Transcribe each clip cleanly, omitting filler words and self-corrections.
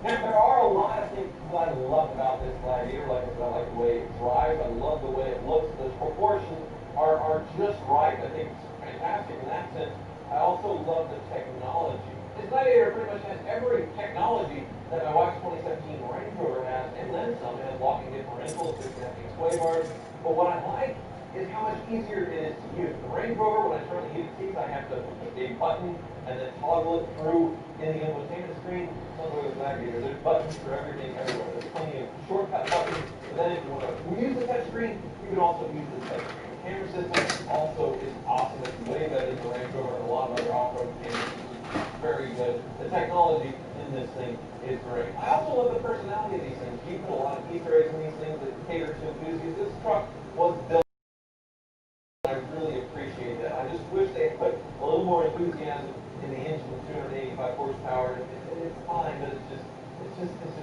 Now, there are a lot of things that I love about this Gladiator. Like I said, I like the way it drives. I love the way it looks. The proportions are just right. I think it's fantastic in that sense. I also love the technology. This Gladiator pretty much has every technology that my wife's 2017 Range Rover has, and then some. It has locking differentials, 50 sway bars. But what I like is how much easier it is to use. The Range Rover, when I turn the heated seats, I have to push a button and then toggle it through in the infotainment screen. Not the way with Gladiator. There's buttons for everything everywhere. There's plenty of shortcut buttons. But then if you want to use the touch screen, you can also use the touch screen. The camera system also is awesome. It's way better than the Range Rover and a lot of other off-road cameras. Very good. The technology in this thing is great. I also love the personality of these things. You put a lot of Easter eggs in these things that cater to enthusiasts. This truck was built. I really appreciate that. I just wish they put a little more enthusiasm in the engine with 285 horsepower. It's fine, but it's just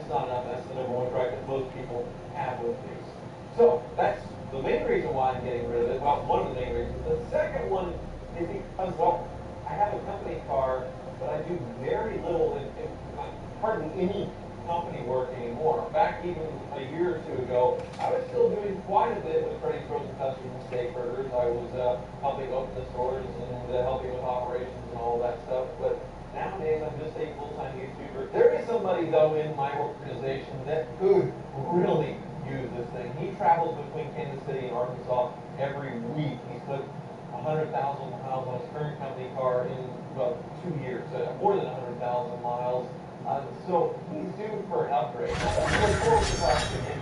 not enough. That's the number one gripe that most people have with these. So that's the main reason why I'm getting rid of it. Well, one of the main reasons. The second one is because, well, I have a company car, but I do very little, hardly any company work anymore. Back even a year or two ago, I was still doing quite a bit with Freddy's Frozen Custom Steak Burgers. I was helping open the stores and helping with operations and all that stuff. But nowadays, I'm just a full-time YouTuber. There is somebody, though, in my organization that could really use this thing. He travels between Kansas City and Arkansas every week. He's put 100,000 miles on his current company car in about 2 years, more than 100,000 miles. So he's due for an upgrade. I have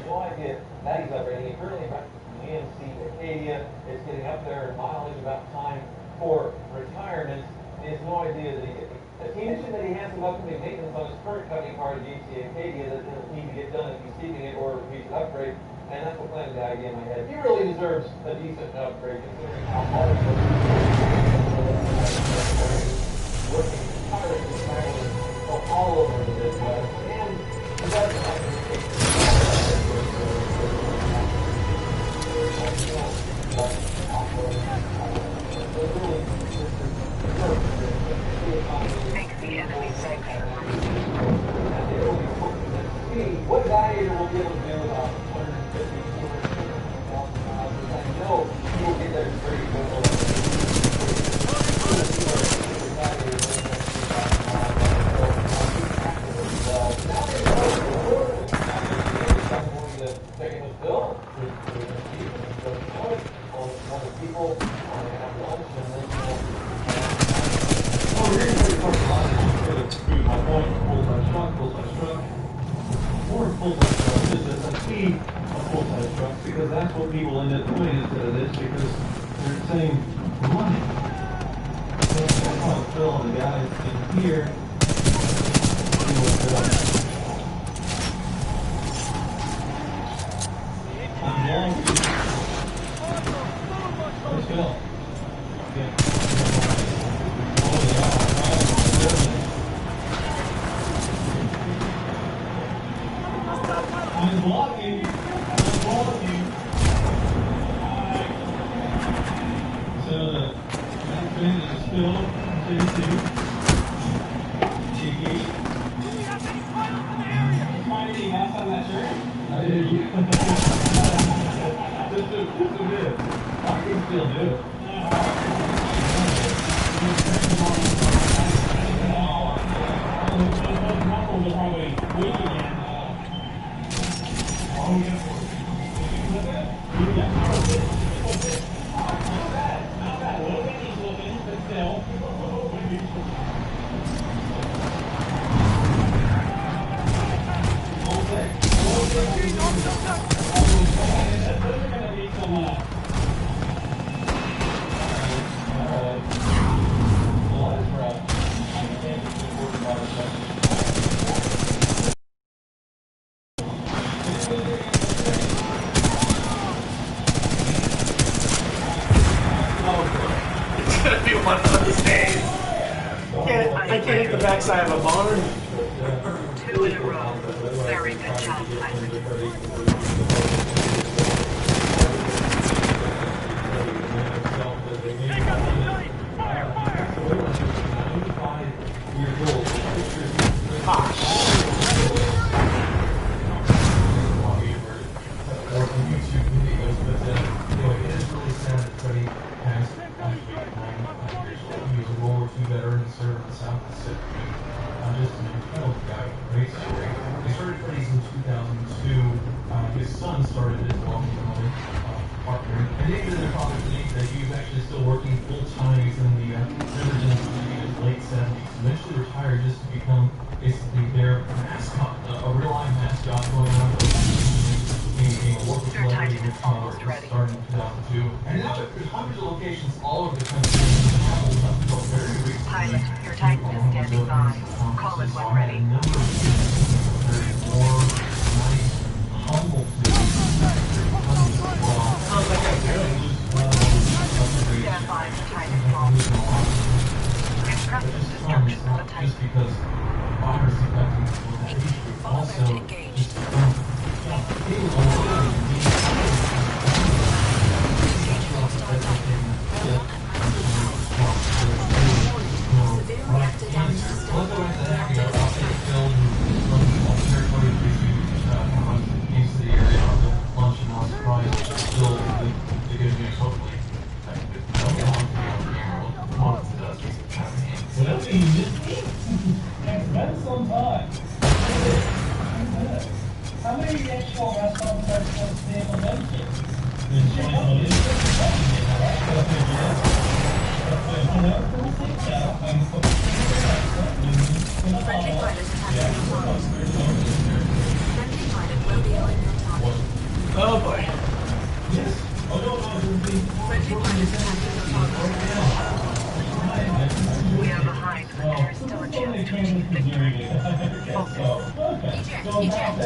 no idea that he's upgrading. He currently got an AMC Acadia. It's getting up there in mileage, about time for retirement. He has no idea that he mentioned that he has some upcoming maintenance on his current company car, the GMC Acadia, that he'll need to get done if he's keeping it or if he's an upgrade. And that's what planted the idea in my head. He really deserves a decent upgrade considering how hard he's working tirelessly, traveling all over the Midwest, and he doesn't have to take Make the enemy segment. What Gladiator will be able to do about 150, 200,000 miles, I know he will get there very quickly. Checking with Bill, all the people, have lunch, and then we're going to talk about my point, full-size truck. More full-size truck is a speed of full-size trucks because that's what people end up doing instead of this because they're saying money. So I want Phil and the guys in here. Let's go. I'm vlogging. So the next band is Phil, JC, Cheeky. Find any hats on that shirt? I did. Just a bit. I can still do it. I can't hit the backside of a barn. 2 in a row. Very good job, pilot. Gosh. think that their father thinks that he was actually still working full time. He's in the Riverdale in his late 70s. Eventually retired just to become basically their mascot, a real life mascot going on. Became a local celebrity which started in 2002. And now there's hundreds of locations all over the country. Pilot, your Titan is standing by. Call it when ready. Sounds like I'm doing. Stand by for Titanfall. Impressive destruction of the Titan. Just because virus infecting people that issue. Also, just How many actual restaurants are supposed to be implemented? Friendly pilot attacking the wall. Friendly pilot will be on your target. Oh boy. Friendly pilot attacking the target. We are behind, but there is still a chance to achieve victory. Focus. Eject.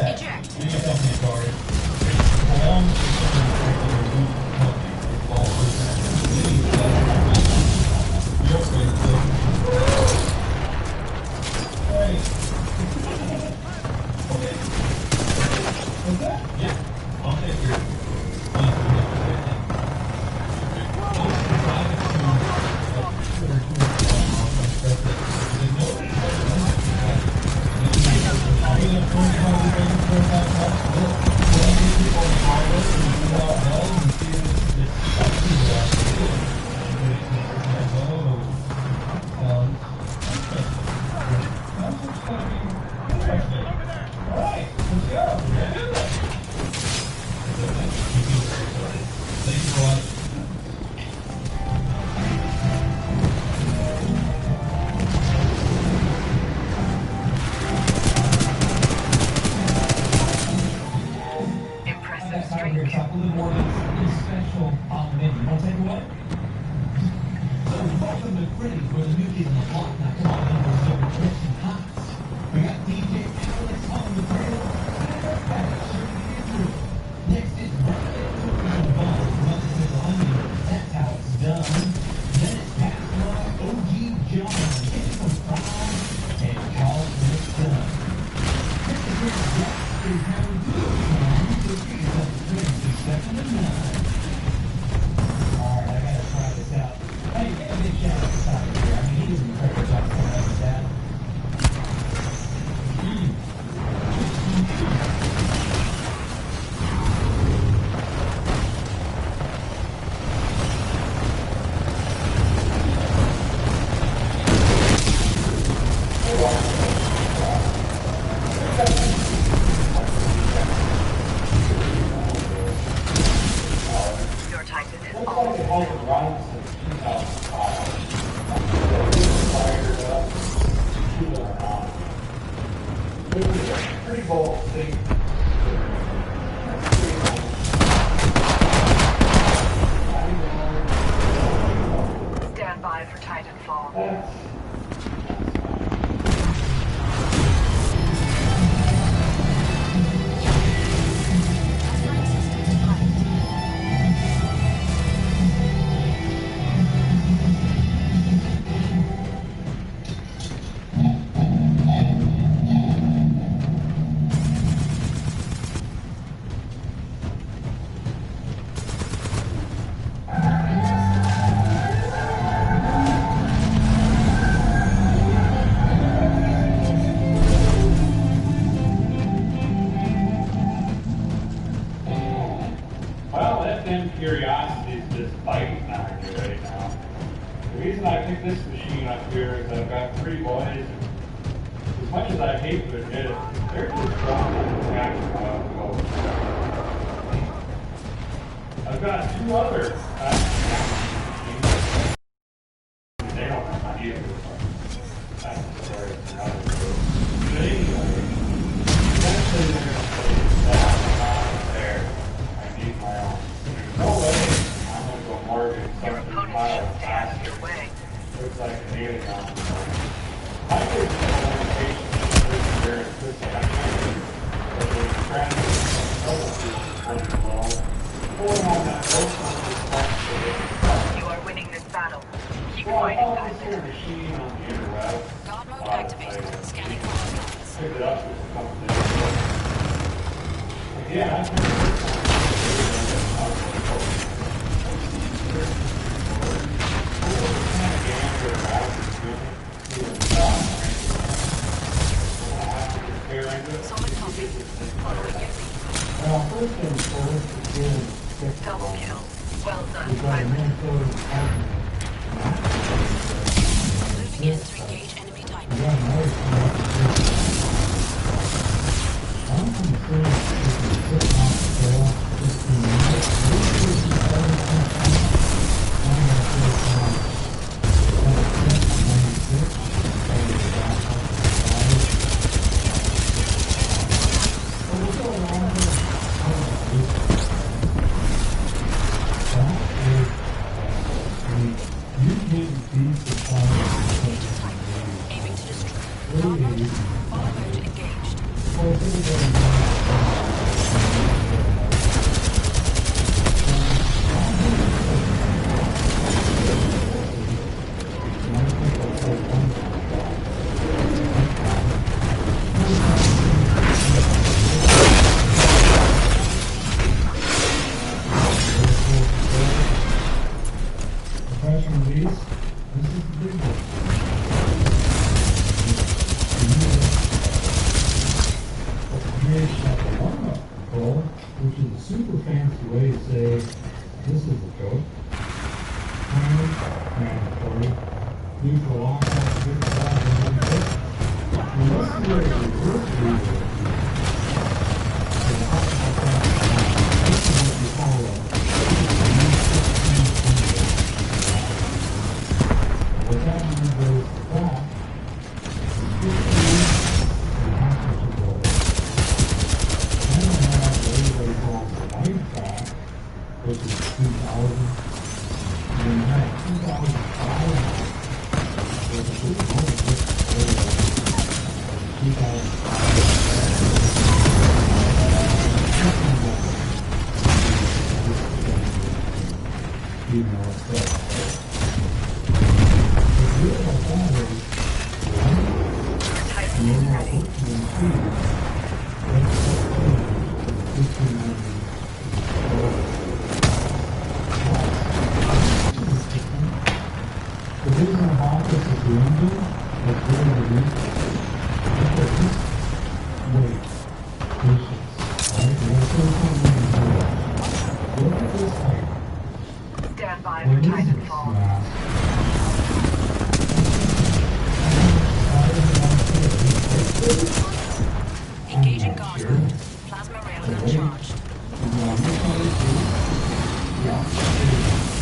Stand by for Titanfall. Curiosity is just biting on me right now. The reason I picked this machine up here is I've got 3 boys. As much as I hate to admit it, they're just strong and attacking. I I've got two other they don't have my either. That's the story of another group. But anyway, eventually they're going to say that I'm not there. I need my own. There's no way I'm going to go mortgage Your something opponent pile should of stay out of plastic. your way. Looks like an alien on the phone. I think the orientation is very interesting. I think that they trying to trouble well. Pulling on that boat You are winning this battle. Keep well, I fighting, found this here machine on the interweb. God mode activated. Scanning coordinates. Picked it up just a couple days ago. Again, I think this Solid copy. Following your lead. Well, first things first, it's doing 6 Double kill. Well done, We've got a pilot. Minnesota Department. Moving in to engage enemy We Titan. got another I'm concerned if it's sitting on the trail, 15 minutes. I'm going to put it on 96. Engaging Titan. Aiming to destroy. God mode out. Follow mode engaged. Professional release, this is the big one. Here's Chaparral control, which is a super fancy way to say this is a joke. Primary, mandatory, neutral oxide, good side, and good. And let's see what the reverse reader is. So the oxide, this is what you call a what that means is that which is 2,000. And then you have 2,500, which is just only you know, the deal with that is, Titan is ready. The reason about this is the engine is really unique. Wait, patience, right? Look at this height. Stand by What for is this Titanfall. Engaging guard mode. Plasma railgun charged.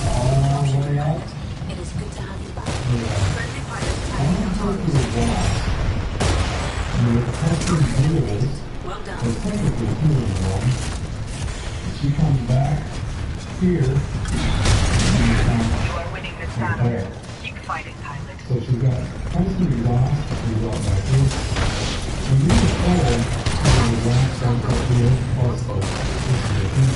All the way out. It is good to have you back. Friendly pilot Titan autonomous. Well done. She comes back here. You are winning this battle. Keep fighting, pilot. So she's got constant exhaust, result back here. When you get forward, the glass comes up here, plus the heat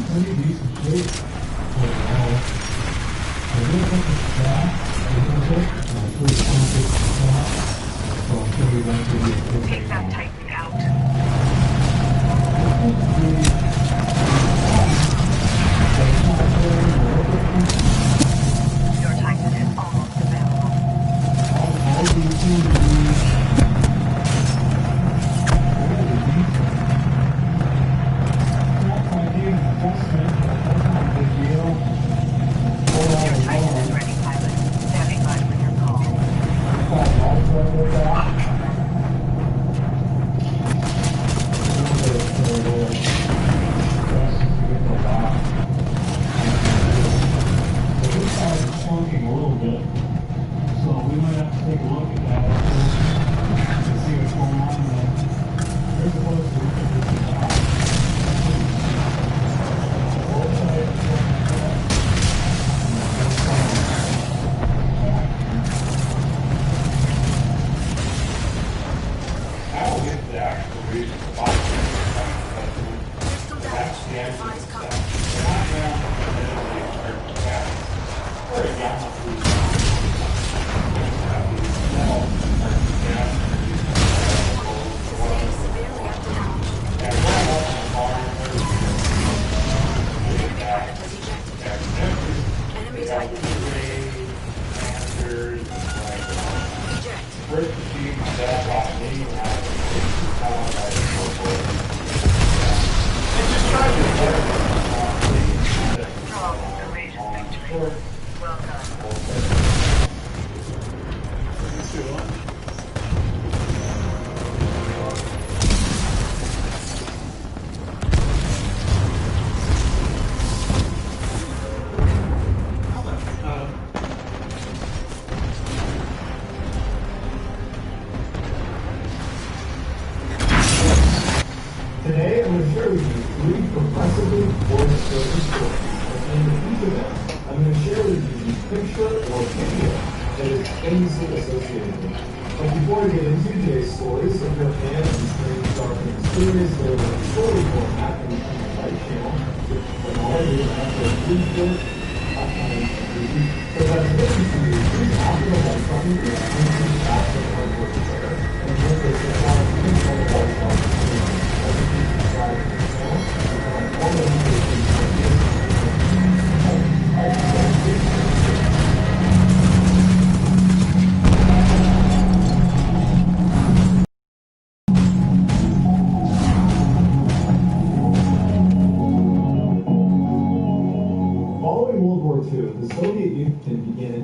pretty decent shape overall. I really think it's fast a little bit, and I'm pretty confident it's fast. So I'm sure we'd like to be a good Take that Titan out. Your Titan is almost available. Ps4. Well done. Let's do one. Today, I'm going to share with you 3 progressively voice-driven stories. And in each of them, I'm going to share with you the picture or video that is famously associated with it. But before I get into today's stories, if you're a fan of these strange, dark, and mysterious, there is a story format in the right channel, which when all I do is after a brief bit, so that's listen to you, please after the light from you, and please after the light work there. And if there's a lot of things on the light from Following World War II, the Soviet Union began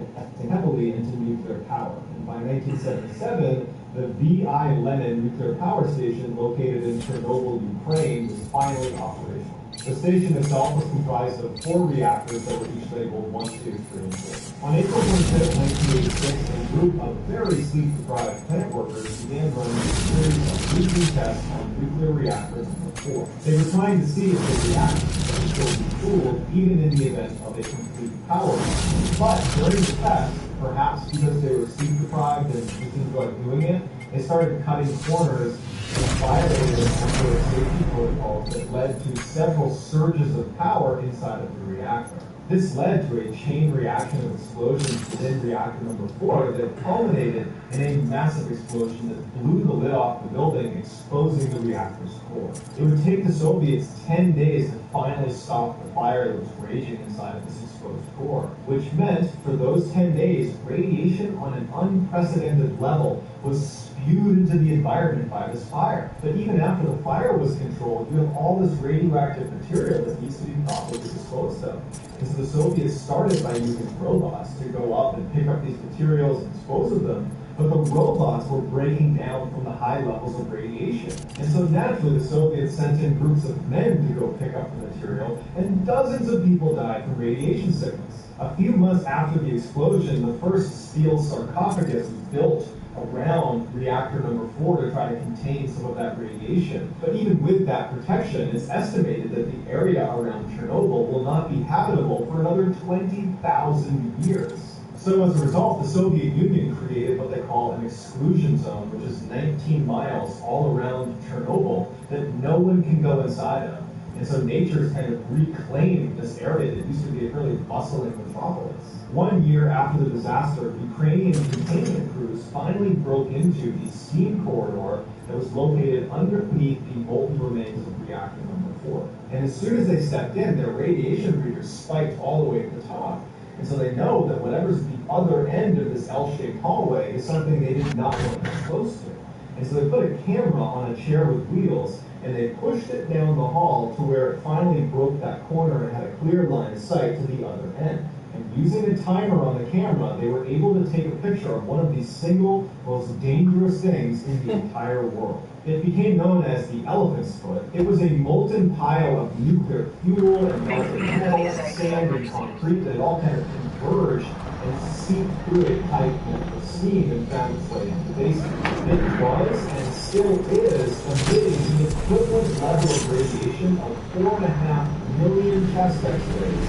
heavily into nuclear power. And by 1977, the V.I. Lenin nuclear power station located in Chernobyl, Ukraine was finally operational. The station itself was comprised of 4 reactors that were each labeled 1, 2, 3, and 4. On April 25, 1986, a group of very sleep-deprived plant workers began running a series of routine tests on nuclear reactors number 4. They were trying to see if the reactors could still be cooled even in the event of a complete power loss. But during the test, perhaps because they were sleep-deprived and just enjoyed doing it, they started cutting corners and violated a number of safety protocols that led to several surges of power inside of the reactor. This led to a chain reaction of explosions within reactor number 4 that culminated in a massive explosion that blew the lid off the building, exposing the reactor's core. It would take the Soviets 10 days to finally stop the fire that was raging inside of this exposed core, which meant for those 10 days, radiation on an unprecedented level was spewed into the environment by this fire. But even after the fire was controlled, you have all this radioactive material that needs to be properly disposed of. And so the Soviets started by using robots to go up and pick up these materials and dispose of them. But the robots were breaking down from the high levels of radiation. And so naturally the Soviets sent in groups of men to go pick up the material, and dozens of people died from radiation sickness. A few months after the explosion, the first steel sarcophagus was built around reactor number 4 to try to contain some of that radiation. But even with that protection, it's estimated that the area around Chernobyl will not be habitable for another 20,000 years. So as a result, the Soviet Union created what they call an exclusion zone, which is 19 miles all around Chernobyl that no one can go inside of. And so nature's kind of reclaimed this area that used to be a fairly bustling metropolis. 1 year after the disaster, Ukrainian containment crews finally broke into the steam corridor that was located underneath the molten remains of reactor number 4. And as soon as they stepped in, their radiation readers spiked all the way to the top. And so they know that whatever's the other end of this L-shaped hallway is something they did not want to be close to. And so they put a camera on a chair with wheels, and they pushed it down the hall to where it finally broke that corner and had a clear line of sight to the other end. And using a timer on the camera, they were able to take a picture of one of the single most dangerous things in the entire world. It became known as the elephant's foot. It was a molten pile of nuclear fuel and melted metal, sand, and concrete that all kind of converged and seeped through a pipe of steam and found its way into the basement. It was, and still is, emitting the equivalent level of radiation of 4.5 million chest x-rays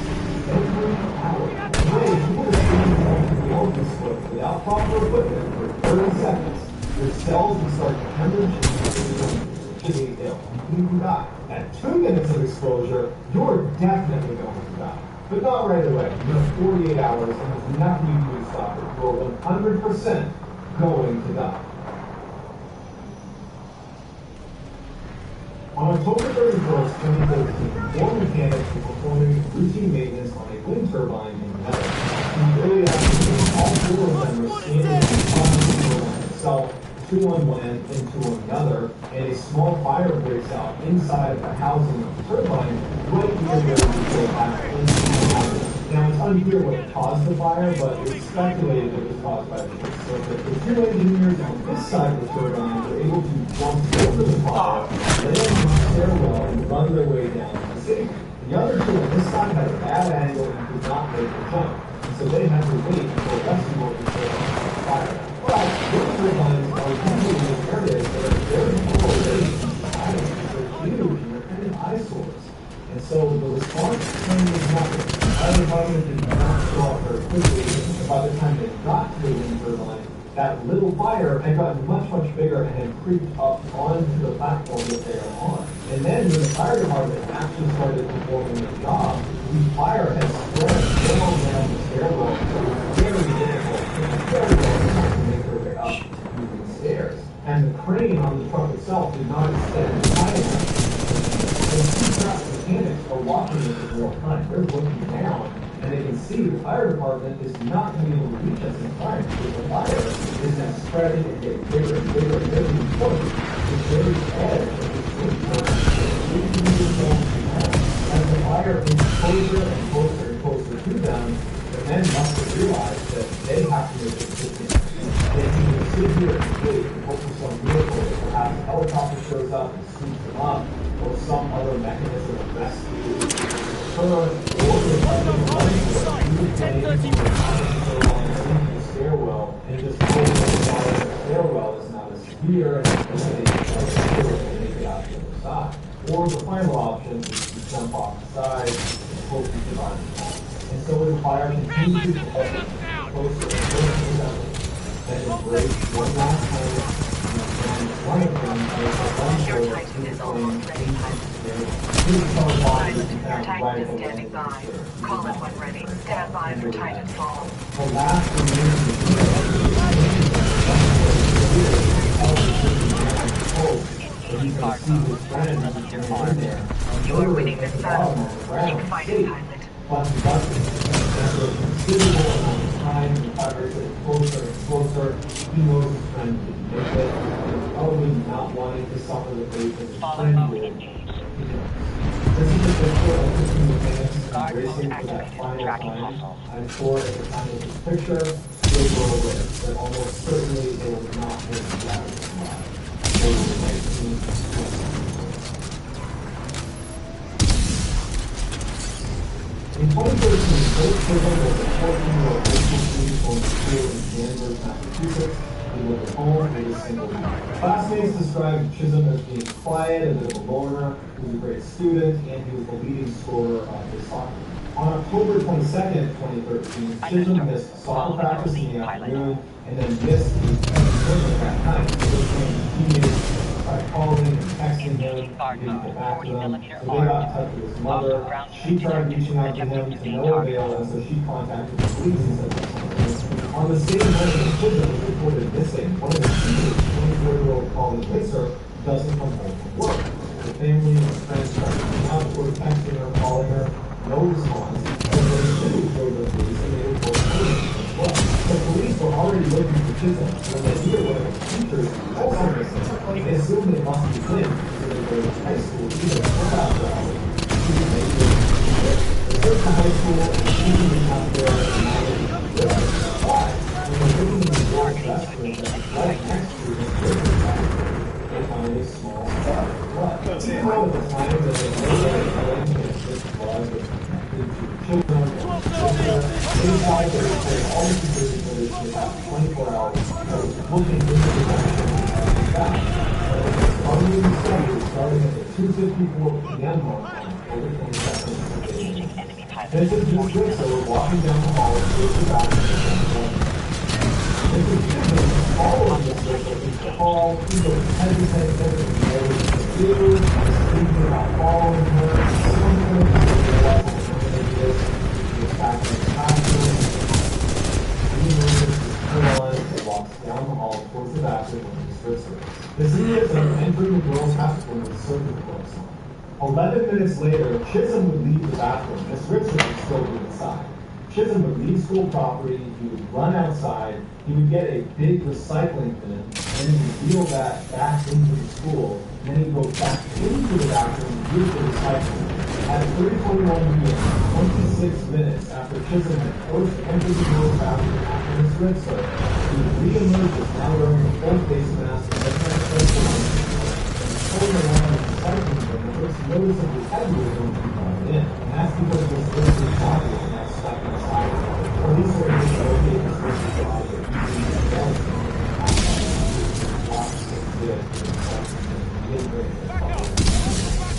every hour. Today, if you were to stand on the elephant's foot without proper equipment for 30 seconds, your cells would start to hemorrhage and become ill. You can die. At 2 minutes of exposure, you're definitely going to die. But not right away. You have 48 hours, and there's nothing you can do to stop it. You're 100% going to die. On October 31st, 2013, 4 mechanics were performing routine maintenance on a wind turbine in metal. In the early afternoon, all 4 of them were standing in front of the turbine itself, 2 on one end and 2 on another, and a small fire breaks out inside of the housing of the turbine right near where the fuel back into the house. Now, it's unclear what caused the fire, but it's speculated it was caused by the short circuit. The two engineers on this side of the turbine were able to jump over the fire, land in the stairwell, and run their way down to the city. The other two on this side had a bad angle and could not make the jump, and so they had to wait until rescue workers showed up to the fire. But wind turbines are usually in areas that are very full of radiation. They're huge and they're kind of eyesores. And so the response time was nothing. The fire department did not show up very quickly, and by the time they got to the wind turbine, that little fire had gotten much, much bigger and had creeped up onto the platform that they are on. And then when the fire department actually started performing their job, the fire had spread down the stairwell, so it was very difficult to make their way up using stairs. And the crane on the truck itself did not extend high enough. And two truck mechanics are watching this in real time. They're looking down, and they can see the fire department is not going to be able to reach us in time because the fire is now spreading and getting bigger and bigger and bigger and push the very edge of the as the fire is closer and closer and closer to them, the men must have realized that they have to make a decision. They can either sit here and wait and hope for some miracle that perhaps a helicopter shows up and scoops them up, or some other mechanism of rescue occur, or the stairwell and just hope that the stairwell is not as severe and they make it out the other side. Or the final option is to jump off the side and hope to survive the fall. And so when the fire continues to get closer and closer to them, then it breaks one last time, and one of them is Your Titan is almost ready, Pilot. Titan is standing by. Call it when ready. Stand by for Titanfall. The last remaining You are winning this battle. Keep fighting, Pilot. But the after a considerable amount of time, the fire is getting closer and closer. He knows his friend didn't make it. He's probably not wanting to suffer the fate that his friend did. This is a picture of the two mechanics racing for that final time. I'm sure at the time of this picture, they were aware that almost certainly they were not going to be out of the alive. They were 19. In 2013, both children was a 14-year-old high school student going to school in Danvers, Massachusetts. He lived at home with his single mother. Classmates described Chisholm as being quiet, a bit of a loner, he was a great student, and he was the leading scorer of his soccer. On October 22nd, 2013, Chisholm missed soccer practice in the afternoon and then missed his tournament that night. So his teammates started calling and texting him, he didn't get back to them, so they got in touch with his mother. She tried reaching out to him to no avail, and so she contacted the police and said something. On the same night that Chisholm was reported missing, one of his teammates, 24-year-old Colin Pitzer, doesn't come home from work. The family and friends started reaching out to her, texting her, calling her, no response. And when they did go to the police, and they reported Chisholm as well. The police were already looking for Chisholm when they knew one of his teachers also missing. They assumed it must be him because they were in high school, even before after hours. They searched the high school and Chisholm was not there and they were but when they were looking in the girls' restroom that was right next to his birthday party, they found a small spot of blood. Even though at the time that they were claiming that this blood was connected to children and children, they decided to report all the security footage for about 24 hours that was looking into the direction of the fact. Starting the study starting at the 2:54 p.m. mark on October 22nd of the day. This is just good, so we're walking down the hall and towards the bathroom. This is Chisholm following this circle into the hall. He was hesitant, doesn't know what to do. He's thinking about following her. Something is he was back in the bathroom. He moves his turn on and walks down the hall towards the bathroom when he strips her. This is Chisholm entering the girls' bathroom with circuit clothes on. 11 minutes later, Chisholm would leave the bathroom. Miss Richardson would still be inside. Chisholm would leave school property, he would run outside, he would get a big recycling bin, and then he would wheel that back into the school, and then he'd go back into the bathroom with the recycling bin. At 3:21 p.m., 26 minutes after Chisholm had first entered the door after his red circle, he re-emerges now wearing a full face mask and pulling around and cycling him and looks noticeably heavier than he brought in. And that's because of his earthly body is now stuck inside of him. Police were able to locate his earthly body using the skeleton.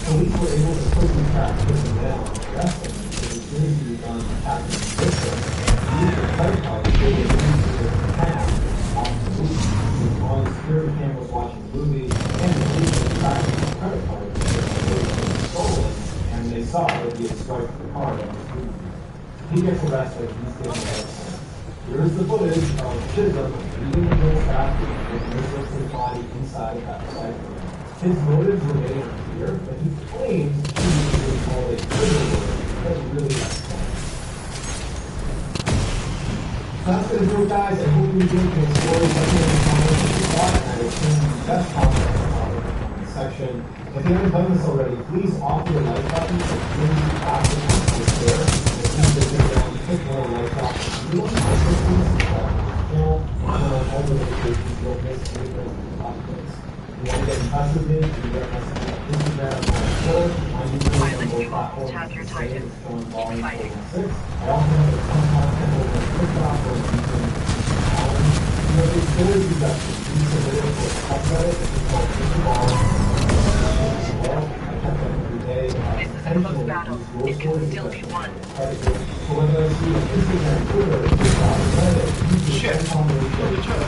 Police were able to quickly track Chisholm down and arrest him because as soon as he was done attacking the victim, he used the credit card to pay the police with his cash off the movie. He was on security cameras watching the movie, and the police were tracking his credit card because it was stolen, and they saw that he had swiped the card on his movie. He gets arrested, he's given arrested. Here's the footage of Chisholm leaving the girl's bathroom with his body inside of that recycling. His motives remain unclear, but he claims he was called a criminal because he really has fun. That's going to do it, guys. I hope you enjoyed the story. Let me know in the comments if you thought, and I will send you the best comments in the comment section. If you haven't done this already, please offer the like button so please after this share. If you visit around, click one of the like buttons. You don't have to subscribe to the channel, and all the notifications you'll miss anything from the podcast. If you want to get in touch with me, you can get messages on Instagram or Twitter. My username on both platforms is the same as John Volume 416. I also have a ton of content over on TikTok or YouTube. You know, these stories you got to submit it for subreddit. It's called Titanfall. I check them every day. This is a close battle. It can still be won. So whether it's via Instagram, Twitter, TikTok, Reddit, YouTube, Shit. combination, just know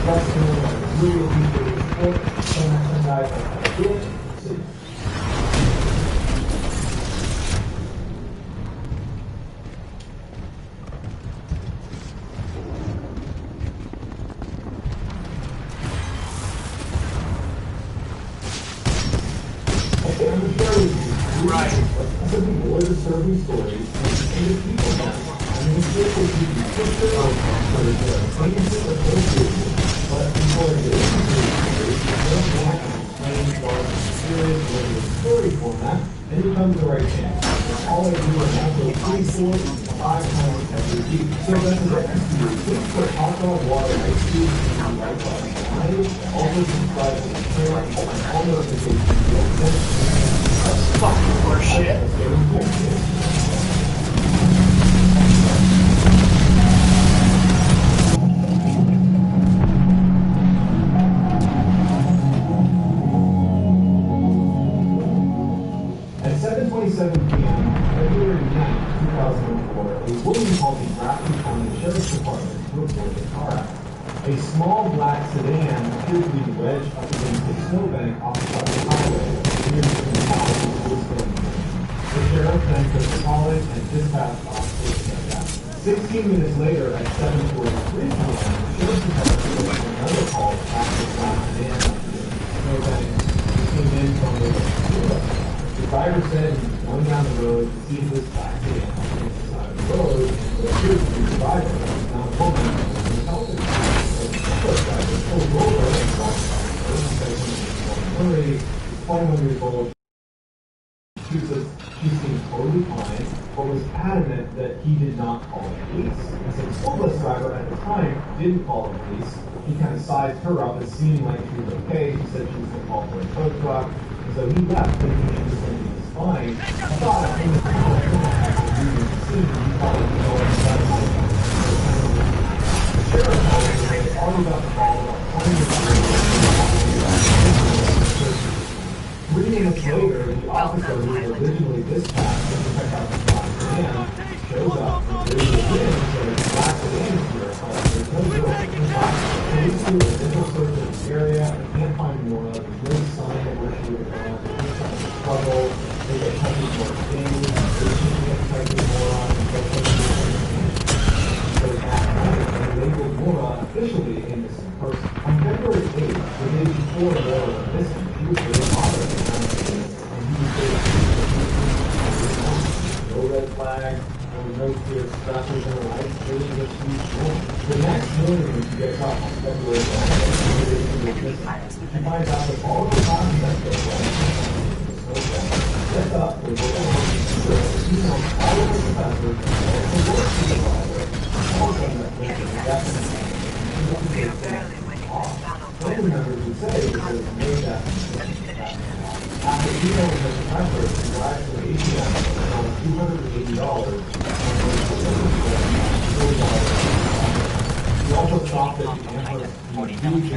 that I really appreciate your support. So next time, guys, I'll do it. See you. Okay, I'm going to share with you. Right. I said we boy to serve these stories, and the people know. I mean, it's just what you do. It's just what you do. I mean, it's just a whole thing. But people are getting stories. You don't want to explain dark experience or the story format, then you come to the right channel. All I do is also 3, 4, 5 times every week. So that's the next video. Please put hot dog, water, ice cubes, and right button behind it. Also subscribe to the channel and all notifications you'll get. Fucking horseshit. At 7:27 p.m., February 9th, 2004, a woman called the Grafton County Sheriff's Department to report a car accident. A small black sedan appeared to be wedged up against a snowbank off the side of the highway near the town of Lewiston. The sheriff then took the call and dispatched officers to that. 16 minutes later, at 7:43 p.m., the sheriff's department received another call after the black sedan appeared. Snowbank came in from the west. The driver said he was going down the road to see this black sedan on the side of the road, but appeared to be the driver, not a woman, who was helping. The driver pulled over and walked by. He's 21 years old. She seemed totally fine, but was adamant that he did not call the police. And so the school bus driver at the time didn't call the police. He kind of sized her up as seeming like she was okay. He said she was going to call for a tow truck. And so he left thinking she was going to be fine. I thought I think the scene, he probably didn't know what that was. The sheriff, however, was already about to call about 20 minutes. 3 minutes later, the officer who was originally dispatched to check out the black sedan shows up and there's a bin so the black sedan is here, but there's no girl in the box. Police do an initial search of the area and can't find Nora. There's no sign of where she would have gone. There's some struggle. They get touching more things. They get touching Nora and get touching so that night, they labeled Nora officially a missing person. On February 8th, the day before Nora was missing, she was very bothered. No red flag, there was no clear scratches on the lights, there was just huge storm. The next morning when she gets up on February 9th, she finds out that all of the classes that go well, gets up, they go to emailed all of the professors and all of the work supervisor, all of them that went to the death. We are barely winning this battle. Family members would say that they made that mistake. After emailing the professor, congratulating ATM on $280 he also stopped at the Empress huge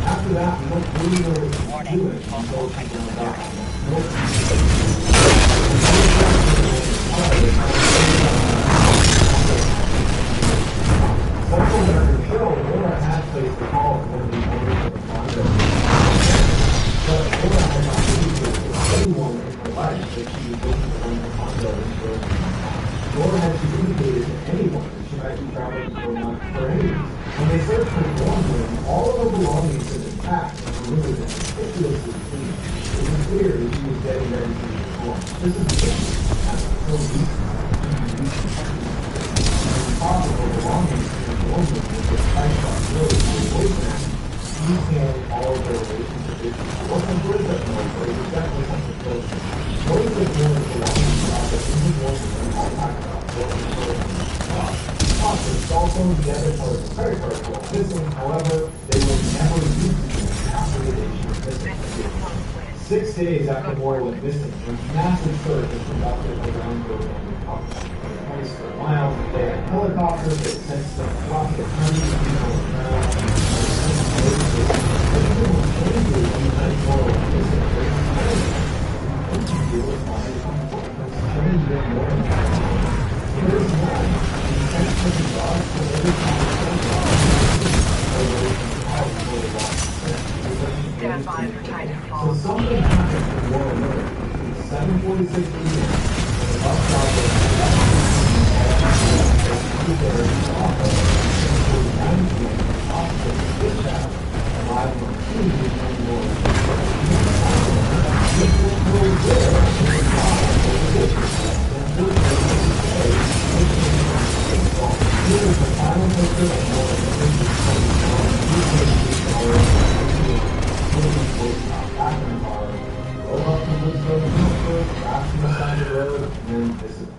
after that, we don't really know what he's doing until he's on the back. Central American show, Laura had placed the call for one of the owners of the condo. But Laura had not indicated to anyone in her life that she was looking to own the condo in Berlin. Nor had she indicated to anyone that she might be traveling for a month for any reason. When they searched her dorm room, all of her belongings had been packed and delivered and meticulously clean. It was clear that she was getting ready to leave the dorm. This is the thing. After so recent, impossible belongings in the dorm room with the price on really to the boyfriend, detailed all of their relationship issues. It wasn't good that no, but it was definitely something close. Most of the belongings about the in the dorm room all packed up. Cell phones, debit cards, and credit cards were all missing. However, they were never used after the day she was missing. 6 days after Moore went missing, a massive search was conducted around the country. 20 square miles, they had helicopters, they sent stuff rocket hundreds of people around. Stand by for Titanfall. So something happened in War Alert between 7:46 p.m. and the bus stop was arrived on Tuesday Here's the final picture of back in the car, drove up to Woodstock, back to the side of the road, and then disappeared.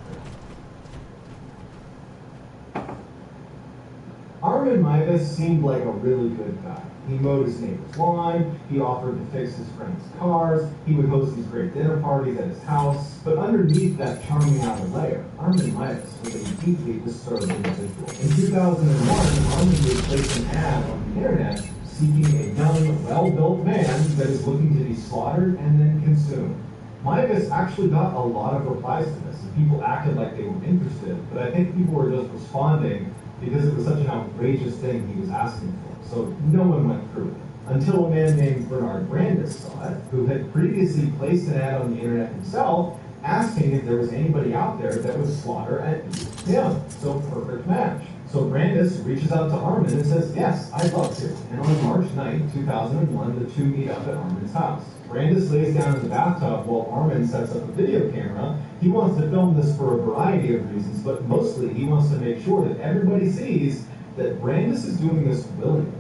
Armin Maivas seemed like a really good guy. He mowed his neighbor's lawn, he offered to fix his friends' cars, he would host these great dinner parties at his house, but underneath that charming outer layer, Armin Maivas was a deeply disturbed individual. In 2001, Armin would place an ad on the internet seeking a young, well-built man that is looking to be slaughtered and then consumed. Maivas actually got a lot of replies to this, and people acted like they were interested, but I think people were just responding because it was such an outrageous thing he was asking for, so no one went through it. Until a man named Bernard Brandis saw it, who had previously placed an ad on the internet himself, asking if there was anybody out there that would slaughter and eat him. So perfect match. So Brandis reaches out to Armin and says, yes, I'd love to. And on March 9, 2001, the two meet up at Armin's house. Brandis lays down in the bathtub while Armin sets up a video camera. He wants to film this for a variety of reasons, but mostly he wants to make sure that everybody sees that Brandis is doing this willingly.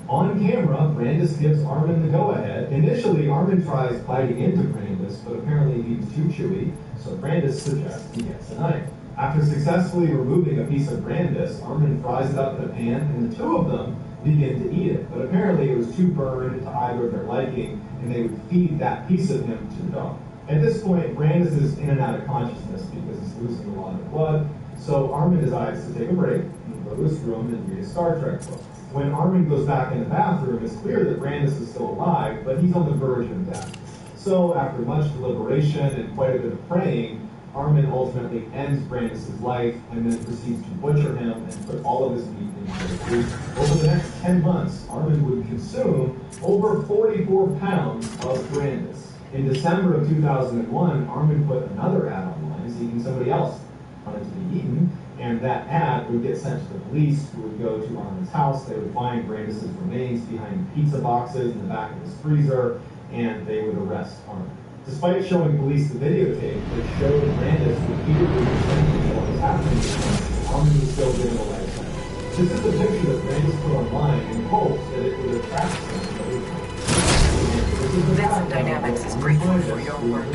On camera, Brandis gives Armin the go-ahead. Initially, Armin tries biting into Brandis, but apparently he was too chewy, so Brandis suggests he gets a knife. After successfully removing a piece of Brandis, Armin fries it up in a pan, and the two of them begin to eat it. But apparently it was too burned to either of their liking, and they would feed that piece of him to the dog. At this point, Brandis is in and out of consciousness because he's losing a lot of blood, so Armin decides to take a break and go to his room and read a Star Trek book. When Armin goes back in the bathroom, it's clear that Brandis is still alive, but he's on the verge of death. So, after much deliberation and quite a bit of praying, Armin ultimately ends Brandis' life and then proceeds to butcher him and put all of his meat into the food. Over the next 10 months, Armin would consume over 44 pounds of Brandis. In December of 2001, Armin put another ad online seeking somebody else wanted to be eaten, and that ad would get sent to the police, who would go to Armin's house. They would find Brandis' remains behind pizza boxes in the back of his freezer, and they would arrest Armin. Despite showing police the videotape that showed Brandis repeatedly pretending what was happening to him, Armin was still given a life sentence. This is a picture that Brandis put online in hopes that it would attract somebody. This is the fact dynamics is grateful for your work.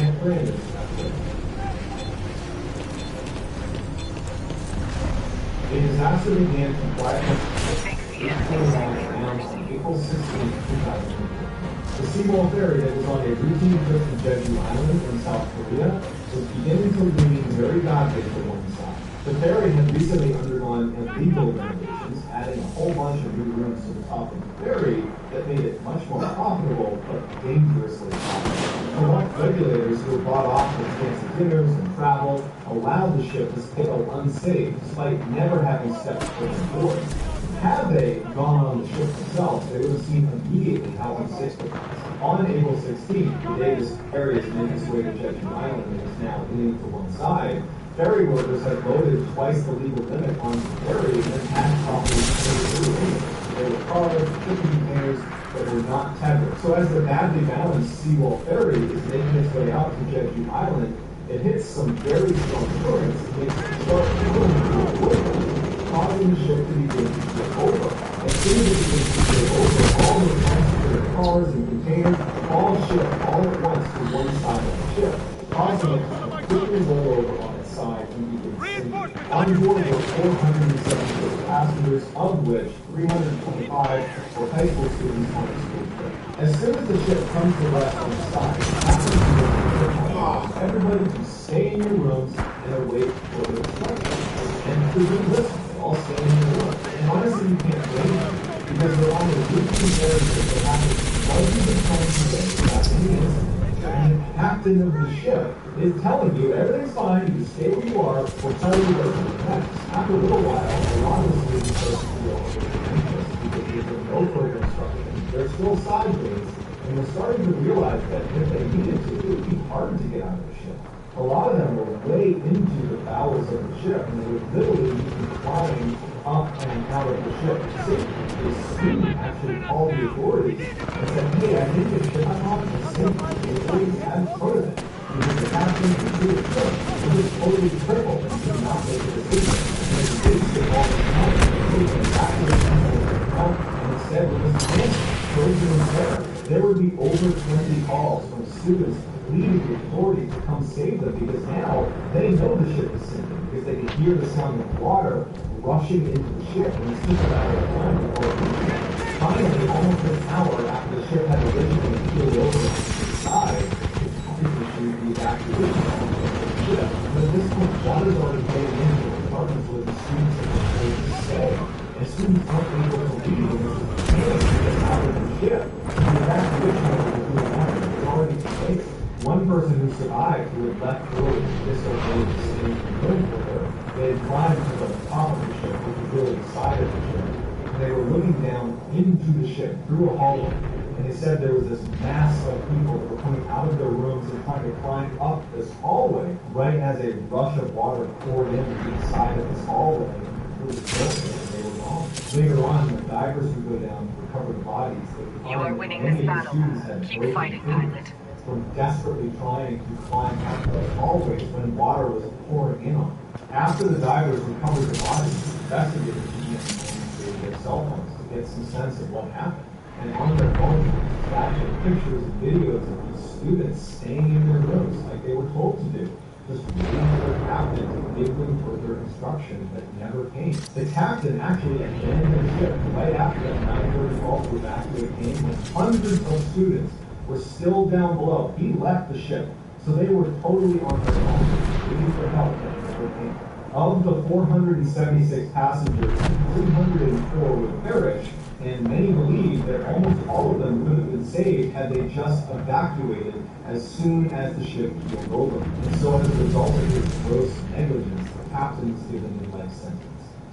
A disaster began to quietly Take the enemy sector under on siege. April 16, 2002. The Seawall ferry that was on a routine trip to Jeju Island in South Korea was beginning to lean very badly to one side. The ferry had recently undergone illegal renovations, adding a whole bunch of new rooms to the top of the ferry that made it much more profitable, but dangerously profitable. Corrupt regulators who were bought off with fancy dinners and travel allowed the ship to sail unsafe, despite never having stepped foot on board. Had they gone on the ship themselves, they would have seen immediately how unsafe it was. On April 16th, the day this ferry is making its way to Jeju Island and is now leaning to one side, ferry workers had loaded twice the legal limit onto the ferry and then had properly through. There were cars, shipping containers that were not tethered. So as the badly balanced Seawall ferry is making its way out to Jeju Island, it hits some very strong currents and makes it start pulling quickly, causing the ship to begin to tip over. As soon as it begins to tip over, all the passenger cars and containers all shift all at once to one side of the ship, causing it to completely roll over on its side and begin sinking. On board were 476 passengers, of which 325 were high school students on a school trip. As soon as the ship comes to rest on the side, everybody to stay in your rooms and await further instructions. And to do this, they all stay in your rooms. And honestly, you can't blame them, because they're on a routine areas that happen dozens of times a day without any incident. And the captain of the ship is telling you everything's fine, you just stay where you are, we'll tell you what's next. After a little while, a lot of the students start to feel anxious because there's no further instruction. They're still sideways, and they're starting to realize that if they needed to, it would be hard to get out of the ship. A lot of them were way into the bowels of the ship, and they would literally be flying up and out of the ship. The student actually called the authorities and said, hey, I think the ship I'm on is sinking. The authorities had heard of it, because the captain and the crew of the ship were just totally crippled and could not make a decision. And they did take all the time, and they came back to the people and instead were just frozen in terror. There would be over 20 calls from students pleading the authorities to come save them, because now they know the ship is sinking, because they can hear the sound of water rushing into the ship, and it's just a matter of time before it reaches. Finally, almost an hour after the ship had originally keeled over to the side, it issued the evacuation of the ship. But at this point, water's already getting into the apartments where the students are supposed to stay. And students aren't able to leave, and this is panic to get out of the ship. The evacuation of the water is already in place. One person who survived, who had left early to disobey the same room with her, they had climbed to the top of the ship, which was really the side of the ship, and they were looking down into the ship through a hallway. And they said there was this mass of people that were coming out of their rooms and trying to climb up this hallway, right as a rush of water poured into the side of this hallway. It was broken, and they were gone. Later on, the divers would go down to recover the bodies. You are winning this battle. Keep fighting, pilot. From desperately trying to climb out the hallways when water was pouring in on them. After the divers recovered the bodies, investigators began to their cell phones to get some sense of what happened. And on their phones, they captured pictures and videos of these students staying in their rooms like they were told to do, just waiting for their captain to give them further instruction that never came. The captain actually abandoned the ship right after that 9:30 call to evacuate came, when hundreds of students were still down below. He left the ship, so they were totally on their own, waiting for help that never came. Of the 476 passengers, 304 would perish, and many believe that almost all of them could have been saved had they just evacuated as soon as the ship keeled over. And so as a result of his gross negligence, the captain was given a life sentence.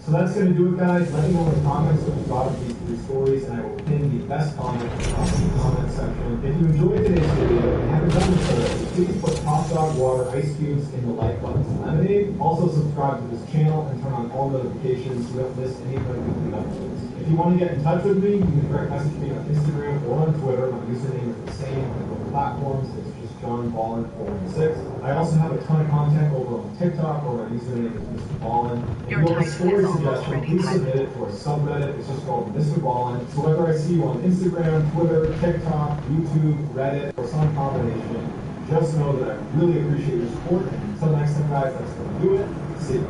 So that's going to do it, guys. Let me know in the comments what you thought of these three stories, and I will pin the best comment in the comment section. If you enjoyed today's video and haven't done this already, please put Top Dog Water ice cubes in the like button to lemonade. Also subscribe to this channel and turn on all notifications so you don't miss any of my weekly uploads. If you want to get in touch with me, you can direct message me on Instagram or on Twitter. My username is the same on both platforms. It's just JohnBallin416. I also have a ton of content over on TikTok where my username is Mr. Ballin. If you have a story suggestion, please submit it to our subreddit. It's just called Mr. Ballin. So whether I see you on Instagram, Twitter, TikTok, YouTube, Reddit, or some combination, just know that I really appreciate your support. Until next time, guys, that's going to do it. See you.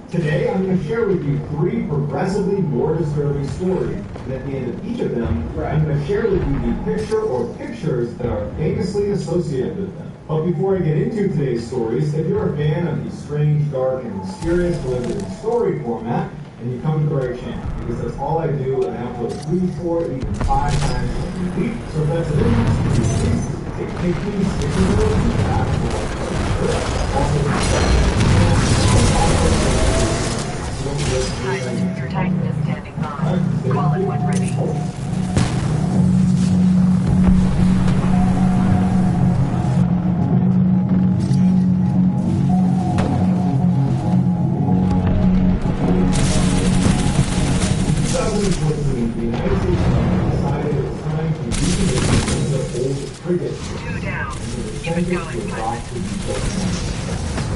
Today, I'm going to share with you 3 progressively more disturbing stories, and at the end of each of them, I'm going to share with you the picture or pictures that are famously associated with them. But before I get into today's stories, if you're a fan of the strange, dark, and mysterious delivered in story format, then you come to the right channel, because that's all I do, and I upload 3, 4, even 5 times every week. So if that's an interest to you, please stick with it and back to Your Titan is standing by. Call it when ready. The United States government decided it was time to decommission the old frigate. 2 down. Keep it going, pilot.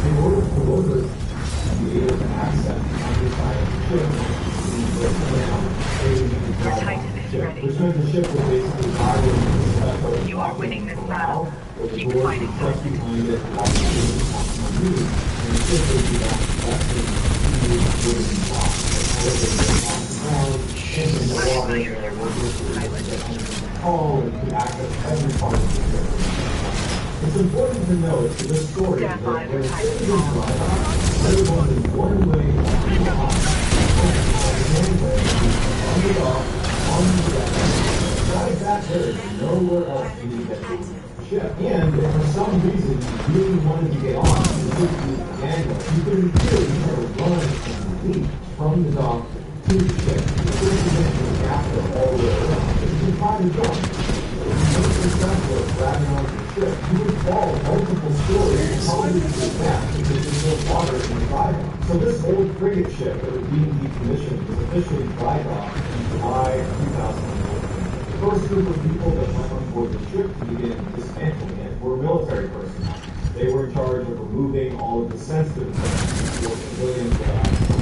In order for workers to be able to access the underside of the ship, Your Titan is ready. which meant the ship would basically violate the special. You are winning this battle. Keep fighting. Just behind it, and the ship would be back wooden block. In the water, and workers would get under control and could access every part of the ship. It's important to note for this story that when the ship is in dry dock, everyone is one way to the dock. Besides that, there is nowhere else for you to get to the ship. And if for some reason you really wanted to get on, you could use the manual. You could in theory try to run and leap from the dock to the ship. The first dimension is after all the way around. If you try to jump, if you were successful at grabbing onto the ship, you would fall multiple stories and probably to your death because there's no water in the dry dock. So this old frigate ship that was being decommissioned was officially dry docked in July 2014. The first group of people that went on board the ship to begin dismantling it were military personnel. They were in charge of removing all of the sensitive things for civilians to access.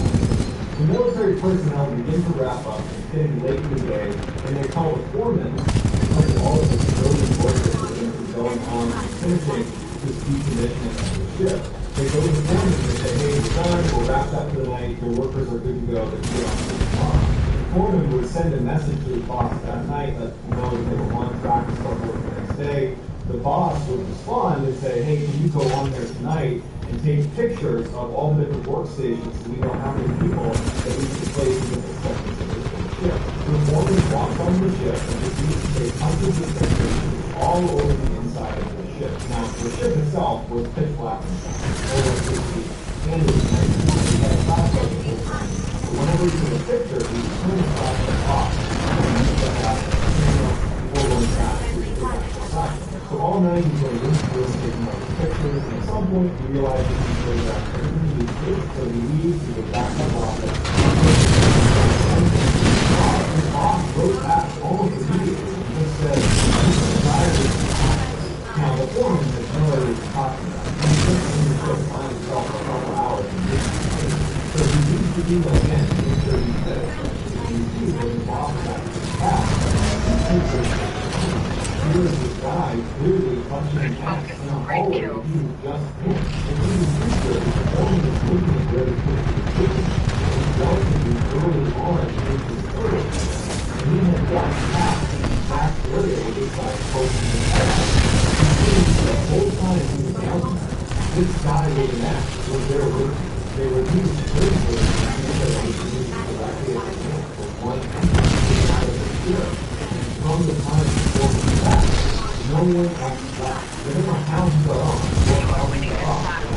The military personnel begin to wrap up. It's getting late in the day, and they call the foreman because all of the civilian work that was going on and finishing this decommissioning of the ship. They go to the foreman and they say, hey, it's done, we're wrapped up for the night, your workers are good to go, they get on to the farm. The foreman would send a message to the boss that night, let them know that they were on track to start work the next day. The boss would respond and say, hey, can you go on there tonight and take pictures of all the different workstations so we know how many people that we can place in different sections of the ship. So the foreman walked on the ship and proceeded to take hundreds of pictures all over the inside of the ship. Now, the ship itself was pitch black inside, over 6 feet, and it was nice. He had a flashlight the whole time. But whenever he took a picture, he would turn the flashlight off and use the flashlight for one track, which was actual flashlight. So all night he's going into this, taking all the pictures, and at some point he realizes he's going back to everything he did, so he leaves to go back to the office. His boss wrote back almost immediately and just said, now the foreman has no idea what he's talking about. He's just in the ship by himself for a couple hours and did nothing. So he needs to do that again to make sure he said it. If you see what his boss is actually past, here's this guy clearly punching an axe in a hallway that he was just in. And he was research, the foreman is looking at where the kid is sitting. And relatively early on in his story. And he had gotten past the exact area where this guy is posting his axe. The whole time he was down there, this guy with an axe was there working. They were using his work because he was using directly at the camp for one entry out of the ship. From the time before the back, no one actually left. They don't know how he got on. You are winning this battle.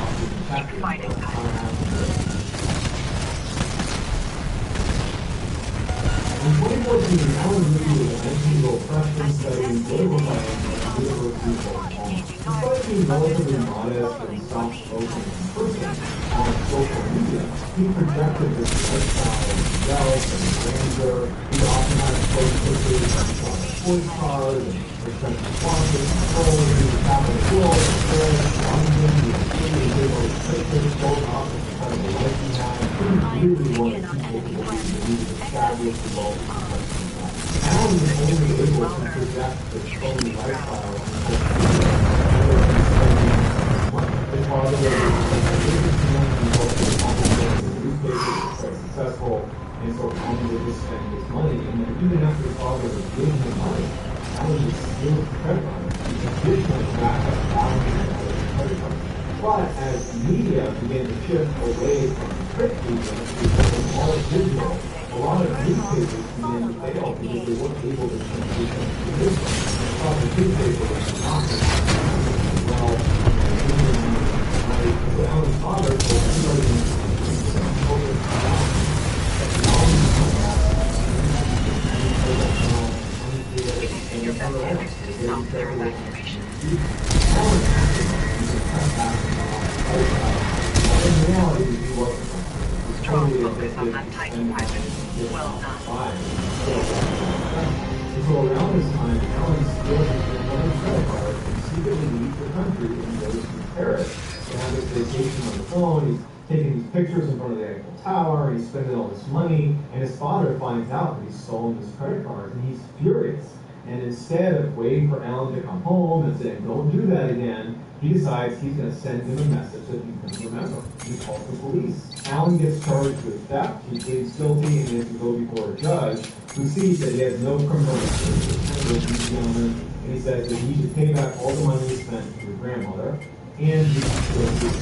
Keep fighting. In 2014, Alan Lee was a 19-year-old freshman studying political science university of Oklahoma. Despite being relatively modest and soft-spoken in person, on social media, he projected this lifestyle of wealth and grandeur. He often had post pictures of sports cars and expensive watches and clothes. He would travel the world, Paris, London, New York City, and did all these pictures, showing off this incredible life he had. He really wanted people to believe that he was established and well-respected. Alan was only able to project this phony lifestyle on social media. His father was a businessman and worked in newspapers, was quite successful, and so Alan would just spend his money. And then even after his father was giving him money, Alan would steal his credit card. He additionally racked up thousands of dollars in credit cards. But as media began to shift away from print media to all digital, a lot of newspapers began to fail because they weren't able to transition to digital. A lot of newspapers were not well. So Alan's father told everybody in Your best bet is to stop their evacuation. Strong focus on that Titan weapon. Well done. So around this time, Alan steals his grandmother's credit card and secretly leaves the country and goes to Paris. He has this vacation on the phone, he's taking these pictures in front of the Eiffel Tower, he's spending all this money, and his father finds out that he's stolen his credit card, and he's furious. And instead of waiting for Alan to come home and saying, don't do that again, he decides he's going to send him a message that he can remember. He calls the police. Alan gets charged with theft, he pleads guilty, and he has to go before a judge who sees that he has no criminal record, and he says that he should pay back all the money he spent to his grandmother, and he should go through the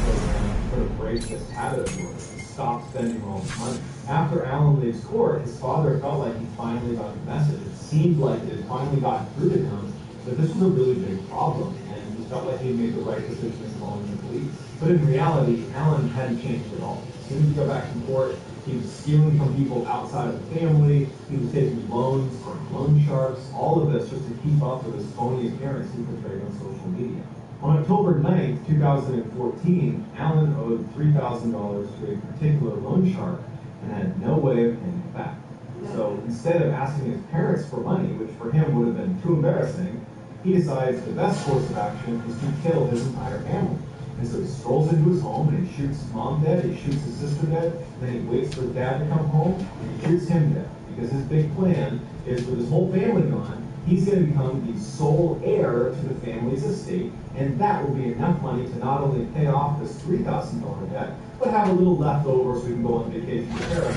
program to sort of break this habit of yours and stop spending all this money. After Alan leaves court, his father felt like he finally got the message. It seemed like it had finally gotten through to him that this was a really big problem, and he felt like he made the right decision in calling the police. But in reality, Alan hadn't changed at all. As soon as he got back from court, he was stealing from people outside of the family, he was taking loans from loan sharks, all of this just to keep up with his phony appearance he portrayed on social media. On October 9th, 2014, Alan owed $3,000 to a particular loan shark and had no way of paying it back. So instead of asking his parents for money, which for him would have been too embarrassing, he decides the best course of action is to kill his entire family. And so he strolls into his home and he shoots his mom dead, he shoots his sister dead, then he waits for his dad to come home and he shoots him dead. Because his big plan is with his whole family gone, he's going to become the sole heir to the family's estate, and that will be enough money to not only pay off this $3,000 debt, but have a little left over so he can go on vacation to Paris.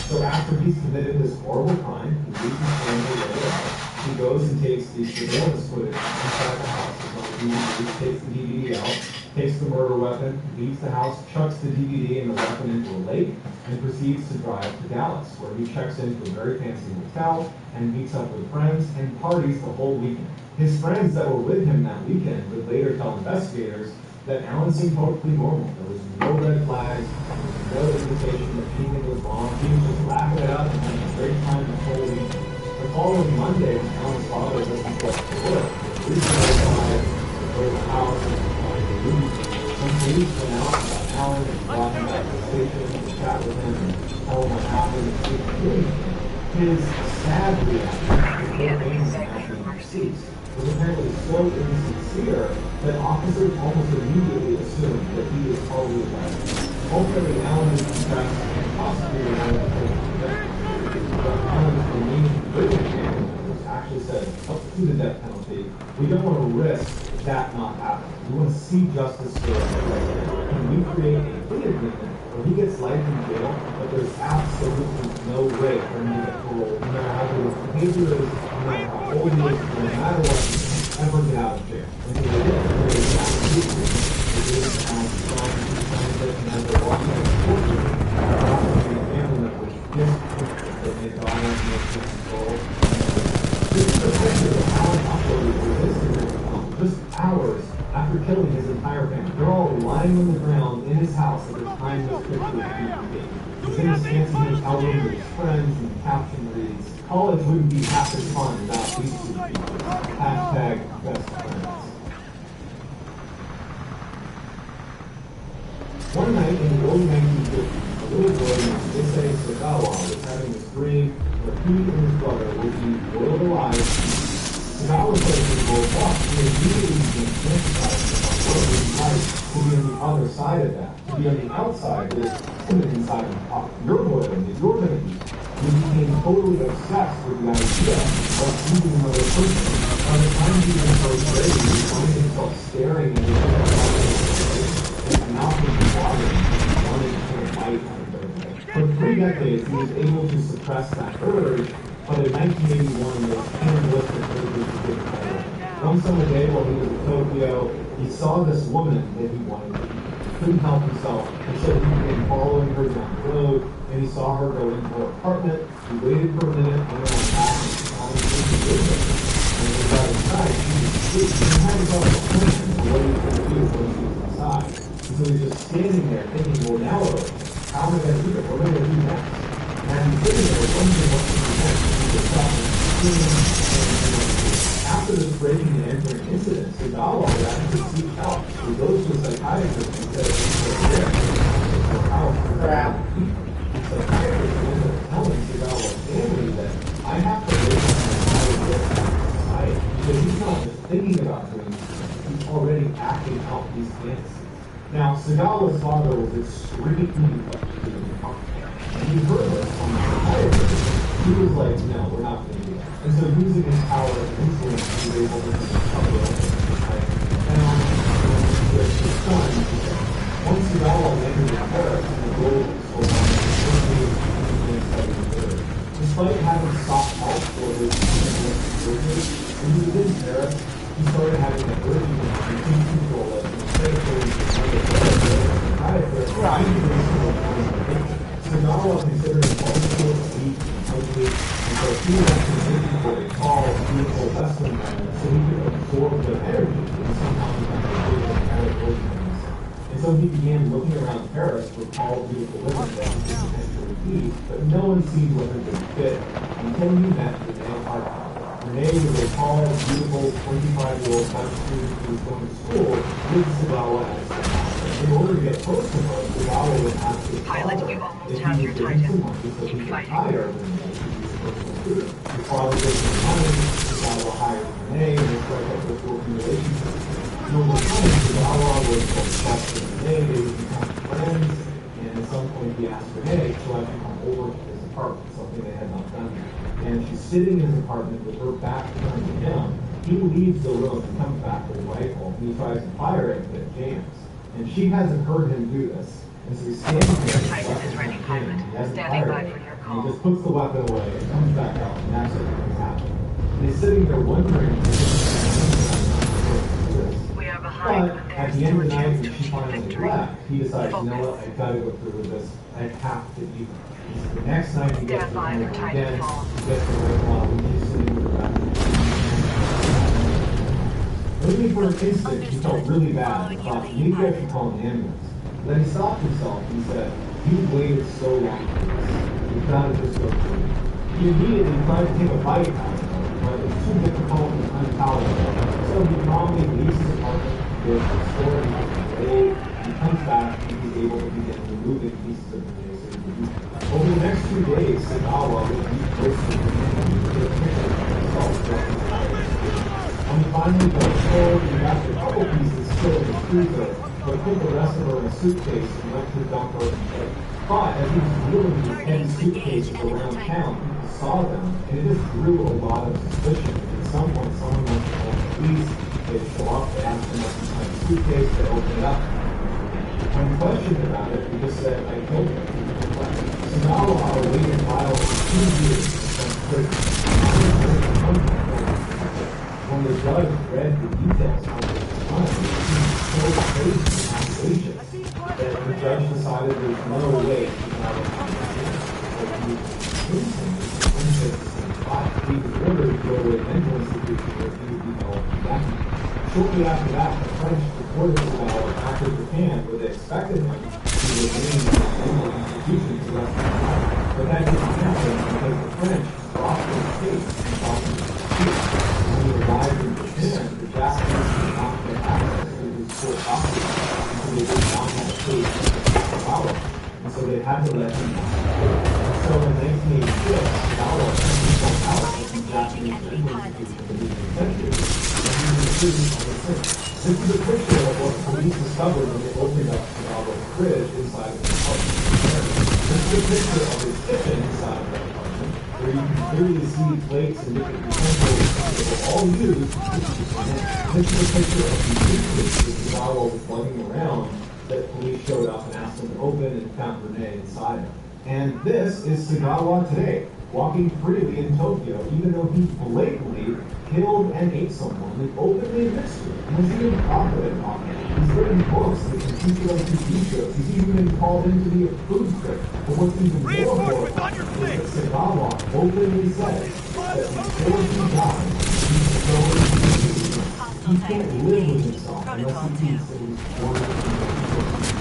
So after he's committed this horrible crime, he leaves his family later out. He goes and takes the surveillance footage inside the house. He takes the DVD out, takes the murder weapon, leaves the house, chucks the DVD and the weapon into a lake, and proceeds to drive to Dallas, where he checks into a very fancy hotel and meets up with friends and parties the whole weekend. His friends that were with him that weekend would later tell investigators that Alan seemed totally normal. There was no red flags, there was no indication that anything was wrong. He was just laughing it up and having a great time the whole weekend. The following Monday, when Alan's father was to work, the police arrived to go to the house and find the room. Some police went out and got Alan and brought him back to the station to chat with him and tell him what happened and see if he knew anything. His sad reaction to the things that actually ceased was apparently so insincere that officers almost immediately assumed that he was probably right. Ultimately, Alan was confessed and prosecuted on the but Alan's remaining living family members actually said, up to the death penalty, we don't want to risk that not happening. We want to see justice served right now. Can we create a plea agreement where he gets life in jail, but there's absolutely no way for him to get parole, no matter how good his behavior is, no matter how old he is, no matter what, he can ever get out of jail. And so they did. They did that agreement. They did it to Alan's son, he signed it, and as they're walking out of the courtroom, the family members just that they thought I was going to control. This is a picture of Alan uploaded to his Instagram account just hours after killing his entire family. They're all lying on the ground in his house at the time this picture was He's in his fancy hotel room with his friends, and the caption reads, "College wouldn't be half as fun without these two people. Hashtag best friends." One night in the early 1950s, a little boy named Issei Sagawa was having this dream where he and his brother would be boiled alive. Sagawa said to the boy, "Watch," he immediately began fantasizing about what it would be like to be on the other side of that. To be on the outside is sitting inside of the pot. You're boiling it, you're going to eat. He became totally obsessed with the idea of eating another person. By the time he was in first grade, he would find himself staring at his his mouth was watering, he wanted to put a bite out of everything. For 3 decades, he was able to suppress that urge, but in 1981, those cannibalistic urges became better. One summer day while he was in Tokyo, he saw this woman that he wanted to eat. He couldn't help himself, and so he began following her down the road, and he saw her go into her apartment. He waited for a minute, and then went back and finally came to visit her. And when he got inside, he was asleep. He had himself a plan for what he was going to do when he was inside. So he's just standing there thinking, well, now how am I going to do it? What am I going to do next? And he's sitting there wondering what to do next. He gets up and after this breaking and entering incident, Sagawa would actually seek help. He goes to a psychiatrist and says, crap. The psychiatrist ends up telling Sagawa's family that I have to live in an entire society. Because he's not just thinking about dreams, he's already acting out these fantasies. Now, Sagawa's father was extremely and he heard this on the psychiatrist. He was like, no, we're not going to do that. And so using his power and influence, he was able to cover up the society. Now, with his son, once Sagawa landed in Paris, the goal was despite having sought help for his surgery, when he was in Paris, he started having an urgent and control of Sagawa considered himself weak and ugly, and so he was actually looking for a tall, beautiful Western man so he could absorb their energy and somehow become a good and organized. And so he began looking around Paris for tall, beautiful women that he could potentially meet, but no one seemed like a good fit until he met Renee Hartman. Renee was a tall, beautiful, 25-year-old college student who was going to school with Sagawa as his father. In order to get close to her, Sagawa would ask his father if he would give him some money so he could hire Renee to be his personal tutor. His father gave him money, Sagawa hired Renee, and they struck up this working relationship. And over time, Sagawa was obsessed with Renee, they would become friends, and at some point he asked Renee to actually come over to his apartment, something they had not done yet. And she's sitting in his apartment with her back turned to him. He leaves the room and comes back with a rifle, and he tries to fire it, but it jams. And she hasn't heard him do this. And so he's standing there, Your Titan is ready, pilot. Standing by for your call. And he just puts the weapon away and comes back out, and that's what has happened. And he's sitting there wondering, We are behind, but but at there's the end still of a the night, chance when to she achieve finally victory. left, he decides, you know what, I've got to go through with this. I have to eat. The next night he gets Stand by the for again, Titanfall. he gets the rifle out, and he's sitting with the back. Maybe for an instant, he felt really bad and thought, maybe I should call an ambulance. Then he stopped himself and said, you've waited so long for this. You've got to just go through it. He immediately tried to take a bite out of it, but it was too difficult and unpalatable. So he calmly leaves his apartment, goes to the store, he gets a raid, he comes back, and he's able to begin removing pieces of the mace. Over the next 2 days, Sagawa would be posting and get a picture of himself dressed in when he finally got home, he left a couple pieces still in his freezer, but put the rest of her in a suitcase and went to dump her in the lake. But as he was wheeling these heavy suitcases around town, people saw them, and it just drew a lot of suspicion. At some point, someone went to call the police, they'd show up, they asked him what's inside the suitcase, they opened it up. When questioned about it, he just said, I killed him. Sagawa awaited trial for 2 years in prison. When the judge read the details of his crime, he was so crazy and outrageous that the judge decided there's no way he can have a conversation. So he was innocent. He was ordered to go to a mental institution where he would be held indefinitely. Shortly after that, the French deported Sagawa back to Japan, where they expected him to remain in that he was. So in 1986, Yamaha came out as the Japanese English institute in the 18th century, and he was imprisoned on the scene. This is a picture of what police discovered when they opened up Yamaha's fridge inside of the apartment. This is a picture of his kitchen inside of the apartment, where you can clearly see plates and different utensils that were all used. This is a picture of the suitcase that Yamaha was lugging around that police showed up and asked him to open and found Renee inside it. And this is Sagawa today, walking freely in Tokyo, even though he blatantly killed and ate someone and openly admits to it. And has even profited off it. He's written books that can feature on TV shows. He's even been called in to be a food critic. But what's even more horrifying is that Sagawa openly says that before he died, he's going to he can't live with himself unless he thinks that he's worthy of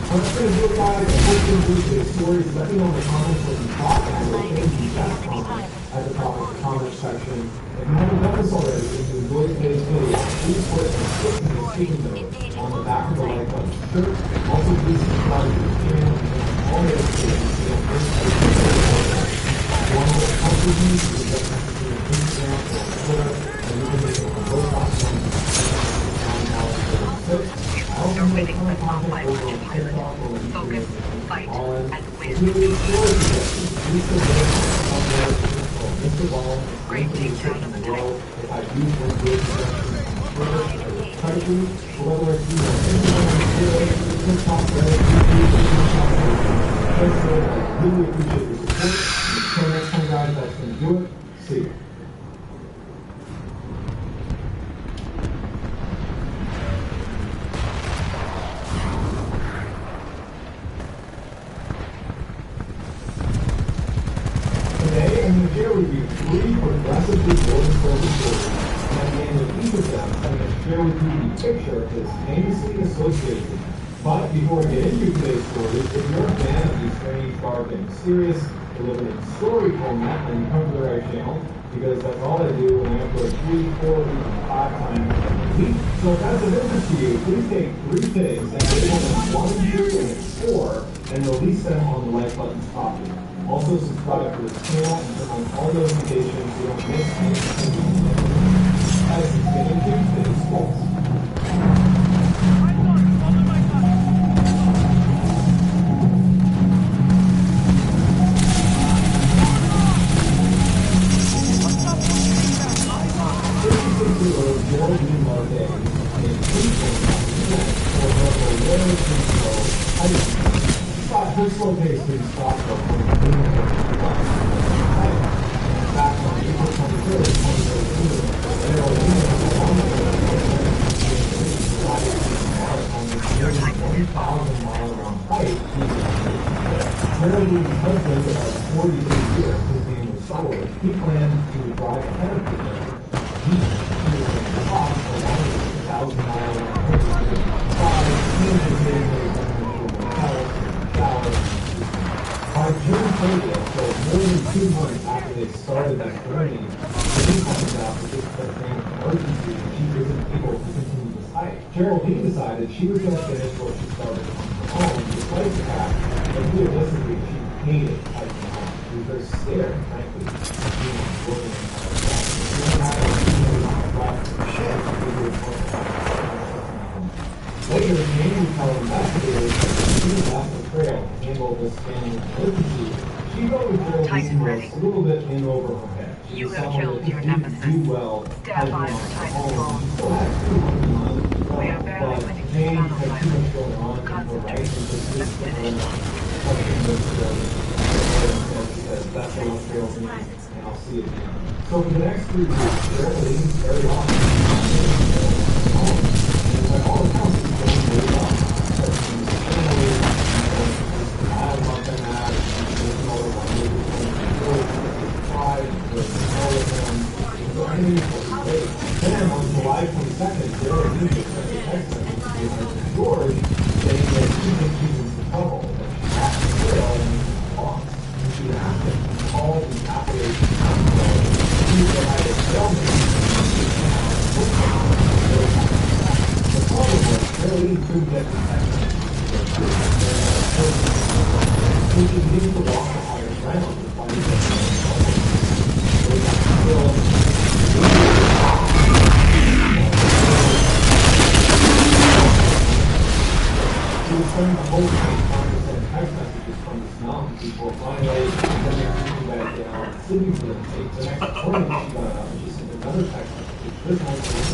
I'm just going to do it, guys. I hope you enjoyed today's stories. Let me know in the comments what you thought. And I will change the chat comment at the top of the comment section. If you haven't done this already, if you enjoyed today's video, please put a sticky note on the back of the like button shirt. Also, please subscribe to the channel and all the other videos. If you want to help with me, you can just message me on Instagram or Twitter, and you can make it on both platforms. You're winning the top 5 pilot. Focus, fight, and win. Great takedown of the Titan. Really appreciate your support. Until next time, guys, that's going to do it. See you. Today, I'm going to share with you 3 progressively golden silver stories, and at the end of each of them, I'm going to share with you the picture that is famously associated with them. But before I get into today's stories, if you're a fan of these strange, dark, and mysterious, delivered in story format, then you come to the right channel, because that's all I do, and I upload 3, 4, even 5 times a week. So if that's of interest to you, please take 3 things and label them 1, 2, and 4, and release them on the like button's property. Also subscribe to this channel and turn on all notifications so you don't miss anything. As we get into today's stories. This location is stopped for back on April 23rd, 20,000 mile round flight. Apparently, because of about 48 years, his name was Solar, he planned to drive ahead of the plane. He was in the top for 1,000 mile round by June 30th, so more than 2 months after they started that journey, the news comes out that this plane was an emergency and she isn't able to continue this hike. Geraldine decided she was going to finish what she started on her own despite the fact that realistically she hated hiking home. She was very scared, frankly, of being working in herself. She didn't have any drive for shit. Later, Jamie told investigators that she left the trail to handle this family emergency. She felt that Geraldine was a little bit in over her head. You have killed your nemesis. Do well, Stand by for Titanfall. she still had 2 months on, We are barely but winning Jane this had battle, too much going on in her life and just Let's didn't finish. said, that's what I'll trail me, and I'll see it again. So for the next 3 weeks, Geraldine very often by all accounts, it's going really well. Then on July 22nd, Geraldine sent a text message to George saying that she thinks she's in trouble, that she's back in jail and she's lost. And she asked him to call the operation control. He said, I will tell me. The problem was, Geraldine couldn't get the text message. So she began to off the higher ground. The fire so we got still he was sending the whole time trying to send text messages from this mountain before finally sending everything back down, sleeping for the tape. The next morning she got up and she sent another text message. This one was to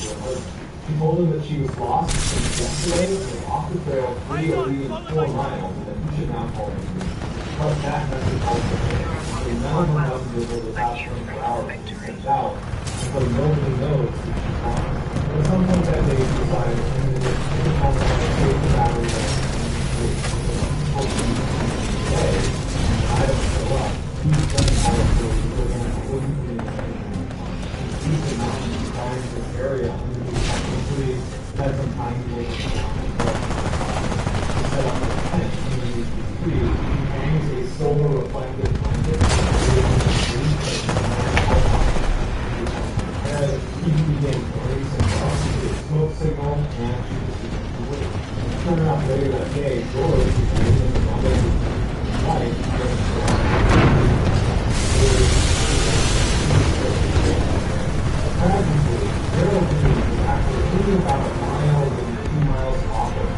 her husband. She told him that she was lost since yesterday and off the trail 3 or even 4 miles and that he should now call her. But that message also failed. None of her messages over the past 24 hours were sent out, so nobody knows if she's lost. But sometime that day she decided to call her and take the battery back and today, I don't show up. He's going to call her for he's the mountains trying this area underneath had some time to make it set up a tent underneath the tree. He hangs a solar reflective blanket he began to raise himself to a smoke signal and she proceeded to wait. Turned out later that day, George was raising the mother of his wife tragically, Carol Green was actually only about a mile and 2 miles off of her.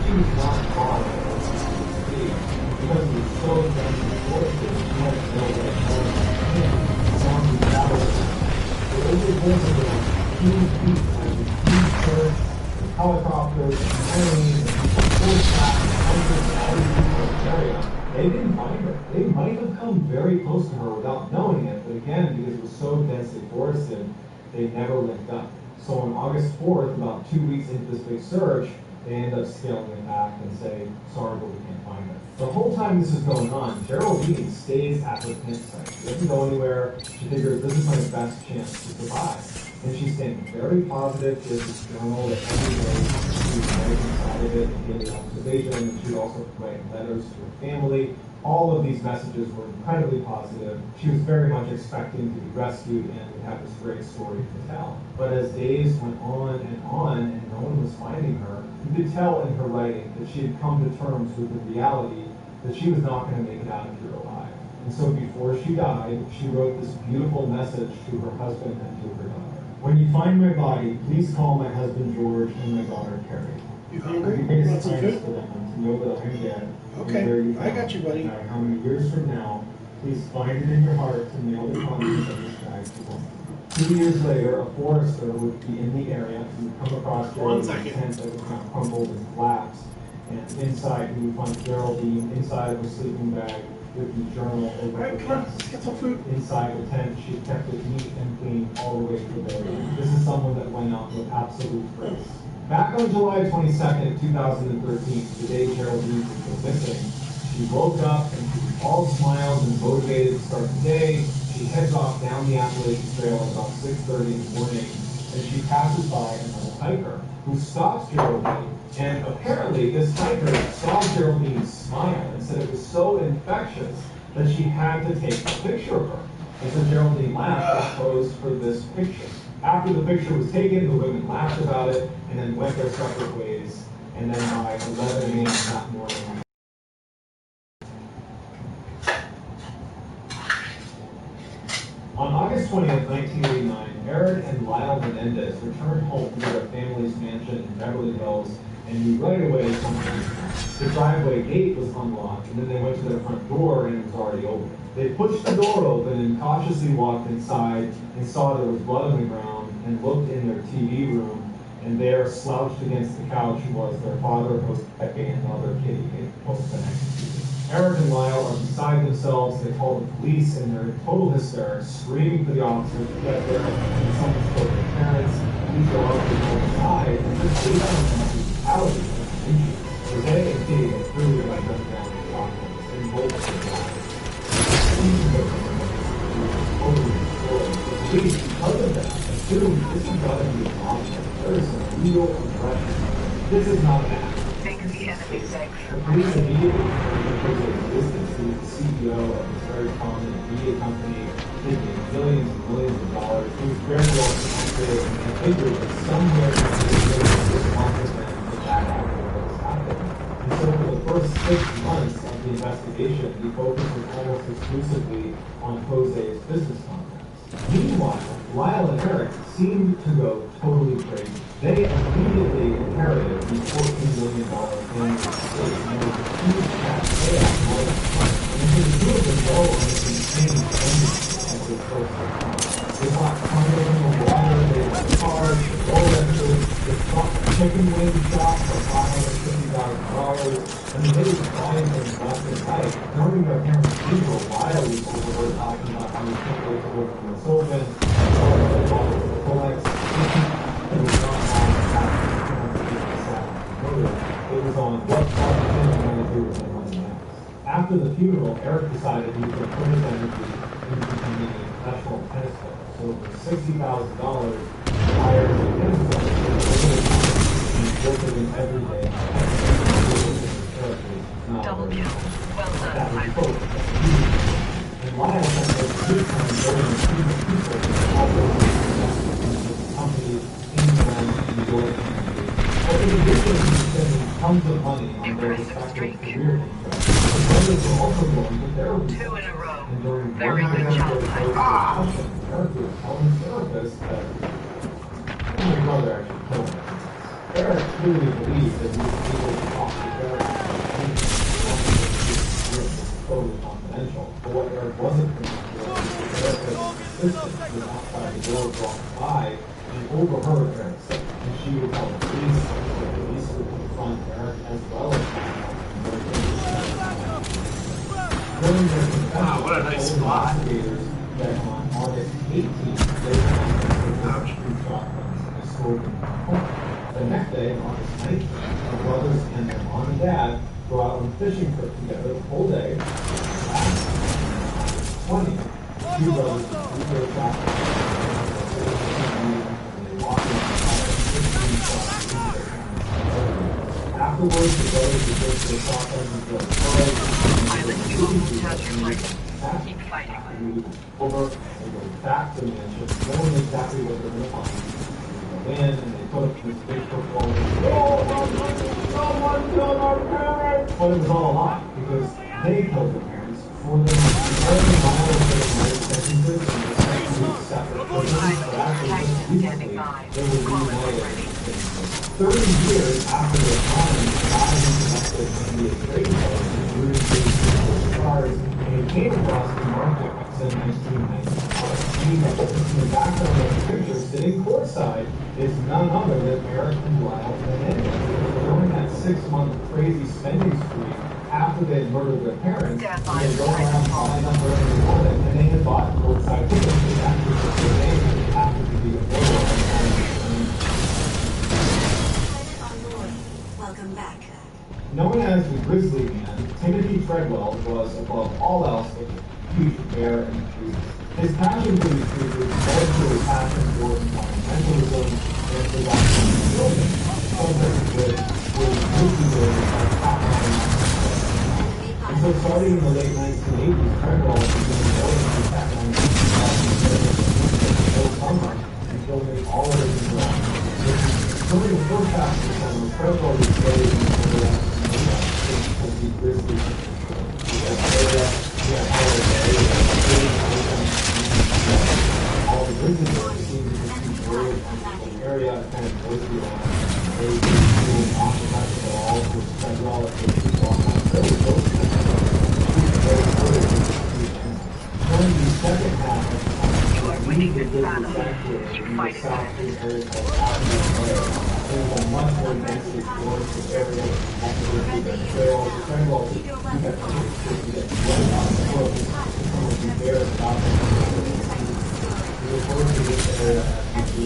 She was not far from the sea because it was so densely forested she had no way along the travel. The only voices were huge feet and huge birds, helicopters, planes, horseback, hundreds of thousands of people in the area. They didn't find her. They might have come very close to her without knowing it, but again, because it was so densely forested, they never linked up. So on August 4th, about 2 weeks into this big search, they end up scaling it back and say, sorry, but we can't find her. The whole time this is going on, Geraldine stays at her campsite. She doesn't go anywhere. She figures this is my best chance to survive. And she's staying very positive. She has this journal that every day she's writing inside of it and daily observation, and she'd also write letters to her family. All of these messages were incredibly positive. She was very much expecting to be rescued and would have this great story to tell. But as days went on and no one was finding her, you could tell in her writing that she had come to terms with the reality that she was not going to make it out of here alive. And so before she died, she wrote this beautiful message to her husband and to her daughter. When you find my body, please call my husband George and my daughter Carrie. You hungry? The biggest Want some thanks food? for them to know that I'm dead. Okay, and where you I got you, buddy. No matter how many years from now, please find it in your heart to mail the contents of this bag to them. 2 years later, a forester would be in the area and would come across Gerald's tent that was kind of crumbled and collapsed. And inside, he would find Geraldine inside of her sleeping bag with the journal over All right, her come on, chest. let's get some food. Inside the tent, she kept it neat and clean all the way to the burial. This is someone that went out with absolute grace. Back on July 22nd, 2013, the day Geraldine was missing, she woke up and she was all smiles and motivated to start the day. She heads off down the Appalachian Trail at about 6:30 in the morning, and she passes by another hiker who stops Geraldine. And apparently, this hiker saw Geraldine smile and said it was so infectious that she had to take a picture of her. And so Geraldine laughed and posed for this picture. After the picture was taken, the women laughed about it and then went their separate ways. And then by 11 a.m. that morning, on August 20th, 1989, Eric and Lyle Menendez returned home to their family's mansion in Beverly Hills and knew right away something was wrong. The driveway gate was unlocked, and then they went to their front door and it was already open. They pushed the door open and cautiously walked inside and saw there was blood on the ground and looked in their TV room, and there, slouched against the couch, was their father, host Pepe, and mother, Kitty, both been executed. Eric and Lyle are beside themselves. They call the police and they're in total hysterics, screaming for the officers to get there, and someone spoke to their parents. These are all inside, and just based on the brutality of the injuries, Jose and Kitty had clearly let them down in shotguns, and both of them died. Totally destroyed. The police, because of that, assumed this has got to be a monster. There is some real aggression. This is not an act. Think the enemy thinks. The police immediately turned to Jose's business, who was the CEO of this very prominent media company, making millions and millions of dollars. He was very well connected and figured that somewhere in the business was responsible for that outcome that was happening. And so for the first 6 months of the investigation, he focuses almost exclusively on Jose's business contacts. Meanwhile, Lyle and Eric seemed to go totally crazy. They immediately inherited the $14 million annual estate, and there was a huge cash payout for all that money. And so the two of them go on this insane spending as they first come. They bought condos in the water, they bought cars, Rolexes, they bought a chicken wing shop for $550,000. I mean, they were buying things left and right. During their parents' funeral, Lyle was overheard talking about how he can't wait to work from the Sylvan, they bought the Rolex, it was not it was on what part of him wanted to do with their money next. After the funeral, Eric decided he was going to put his energy into becoming a professional tennis player. So for $60,000, he hired a tennis player and working him every day. Double kill. Well done, That was pilot. both. And Lyle had those good times building a team of people who also companies in New York. But in addition to spending tons of money on their respective career interests, the brothers were also going to therapy. 2 in a row. And during Very one good of job, their pilot. discussions, Eric was telling the therapist that my brother actually killed him. Eric truly believed that he was able to talk to therapist. Totally confidential. But what Eric wasn't thinking was the therapist's assistant was outside the door walking by and overheard Eric say, and she would tell the police would confront Eric as well as during their confession, Wow, what a nice spot. investigators that on August 18th, they found two shotguns in a stored in the home. The next day, on August 19th, the brothers and their mom and dad go out on a fishing trip together the whole day. Last August 20th, two brothers and their shotguns. They walk in and fire 15 shots into their parents'. Afterwards, the brothers return to the shotguns and go Pilot, you almost had your flight. Keep fighting. over and go back to the mansion, knowing exactly what they're going to find. They go in and they put up this big performance. Someone killed our parents! But it was all a lie because they killed their parents for them only violated their life sentences and were sent to separate prisons, but actually just recently they were reunited. 30 years after their time, God interconnected NBA trading post and grew into stars, and he came across the market in 1995. In the background of the picture, sitting courtside, is none other than Eric and Lyle Menendez. During that 6-month crazy spending spree, after they had murdered their parents, they go around buying up wherever they wanted, and they had bought courtside tickets to that particular game after the beat of Welcome back. Known as the Grizzly Man, Timothy Treadwell was, above all else, a huge bear enthusiast. His passion for these creatures led to his passion for environmentalism and his action in children, something with grizzly bears as top-line. And so starting in the late 1980s, Treadwell began going to Batman and filming all of his drawings. During the first half of the summer, Treadwell was raised in the grizzly all the grizzly bears seem to just be buried in the area, kind of grizzly land. They didn't occupy it all, which Treadwell and his walk on very close to during the second half of the summer, You are winning this battle. Keep fighting. area called Avenue. There was a much more densely forested area with trails. Treadwell, you got to get right out of the road. Some of the bears out there. We refer to this area as the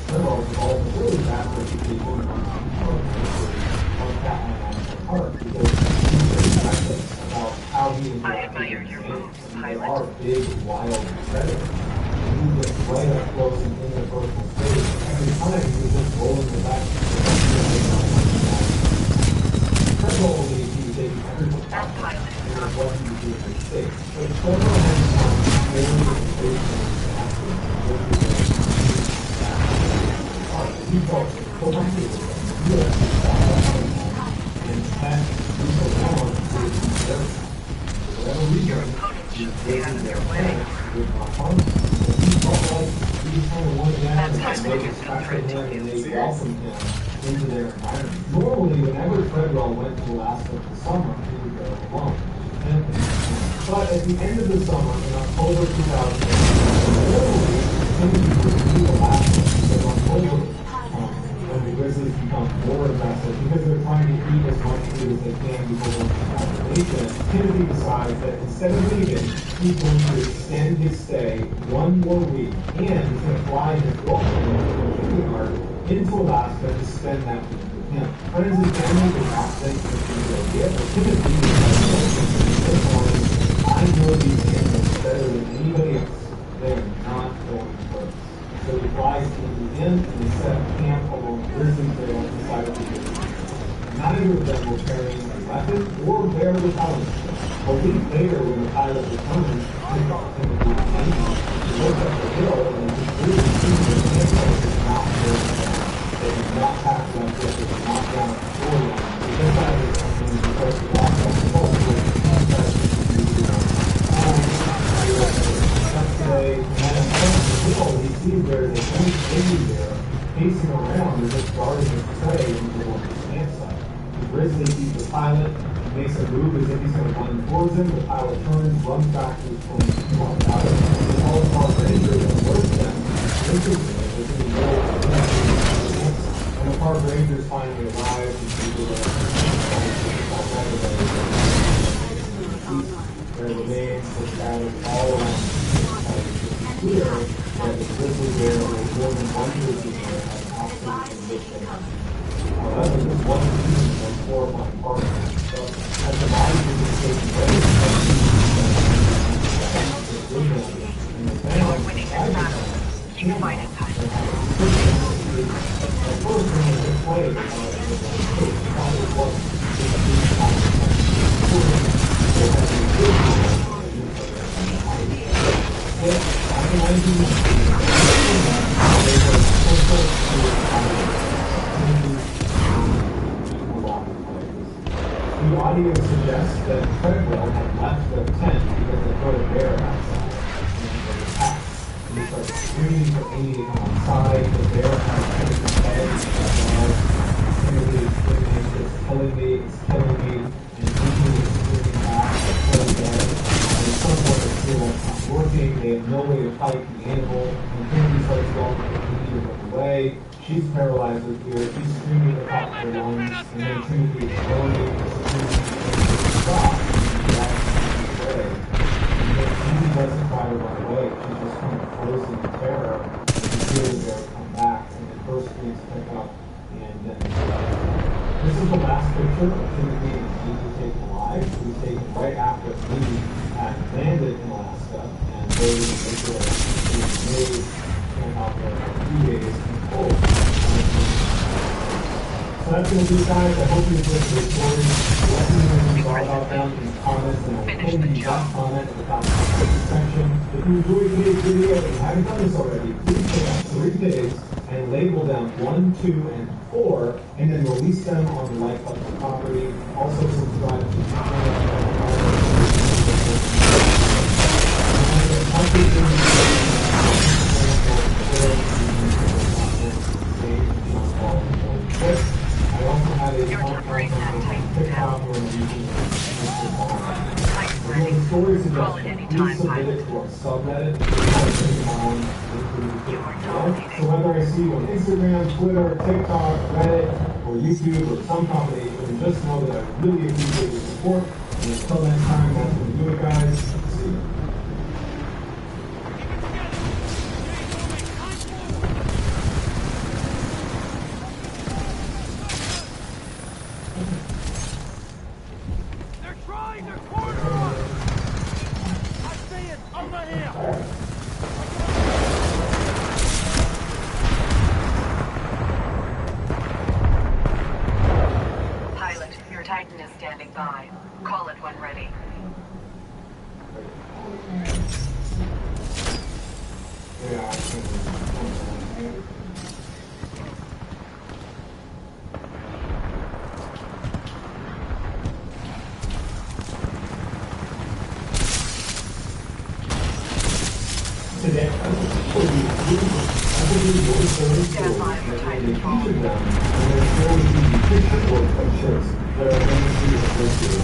Treadwell was all really bad for people on Catman Park because he's very reckless about how he admire your moves, They pilot. are big, wild predators. He gets right up close and in their personal space. Every time he was just rolling the back. Treadwell believes he was taking everything That pilot is and not what he was doing in space. But Treadwell has found very space he felt so much and that Your opponents should stay out of their way. That's high focus no threat to you. Into their environment. Normally, whenever Treadwell went to Alaska for the summer, he would go alone. But at the end of the summer, in October 2008, normally, Timothy would leave Alaska in October, when the Grizzlies become more aggressive, because they're trying to eat as much food as they can before going to hibernation. Timothy decides that instead of leaving, he's going to extend his stay one more week, and he's going to fly his girlfriend into Alaska to spend that week with him. Friends and family did not think this was a good idea, but Timothy decided, I know these animals better than anybody else. They are not going first. So he flies into the inn and they set up camp along Grizzly Trail inside of the inn. Neither of them were carrying a weapon or bear repellent. A week later, when the pilot returned, he thought Timothy was angry. He looked up the hill and he clearly seen the campsite was not there. They did not pack up yet, they were not down at the shoreline. They decided something because the lost up the boat was today, and then on the hill, he sees there's a huge baby there, pacing around as if guarding his prey into the campsite. The grizzly sees the pilot, makes a move as if he's going to run towards him. The pilot turns, runs back to his plane, come on about it. The all-star ranger that alerts them, interestingly, is in the middle of the camp. And the park rangers finally arrive, and people are their remains were scattered all around the campsite. It's clear that the grizzly bear was more than one grizzly bear had absolutely conviction. However, this wasn't even a horrifying part of it. So, as the body was taken away, and the You're winning this battle. Keep fighting, Tyler. at first, when they played, the audio suggests that Treadwell had left the tent because they put a bear outside and they attacked. And he started screaming for Amy to come outside. The bear has Timothy's head. Timothy is screaming, it's killing me, and Timothy is screaming back, it's so dead. And at some point, it's still not working. They have no way to fight the animal. And Timothy starts going to run away. She's paralyzed with fear. She's screaming at the top of her lungs. And then Timothy is groaning, stop. And then Amy doesn't try to run away. She's just kind of frozen in terror. And she hears the bear come back. And then her screams pick up. And then this is the last picture of Timothy and Amy taken alive. It was taken right after Amy had landed in Alaska. And they were made out there for a few days in cold. So that's going to do, guys. I hope you enjoyed the story. Let me know what you thought about them in the comments, and I'll pin you that comment at the top of the section. If you enjoyed today's video and you haven't done this already, please pick out 3 pigs and label them 1, 2, and 4, and then release them on the like button property. Also subscribe to the channel. I also have a TikTok where I'm using the story suggestion. Please submit it to our subreddit. So whether I see you on Instagram, Twitter, TikTok, Reddit, or YouTube, or some combination, just know that I really appreciate your support. And until next time, that's going to do it, guys. See you. Pilot, your Titan is standing by. Call it when ready. today. That's what we voice service Stand by for and they Titanfall. feature them, and they're showing the picture book of shirts that are going to be associated.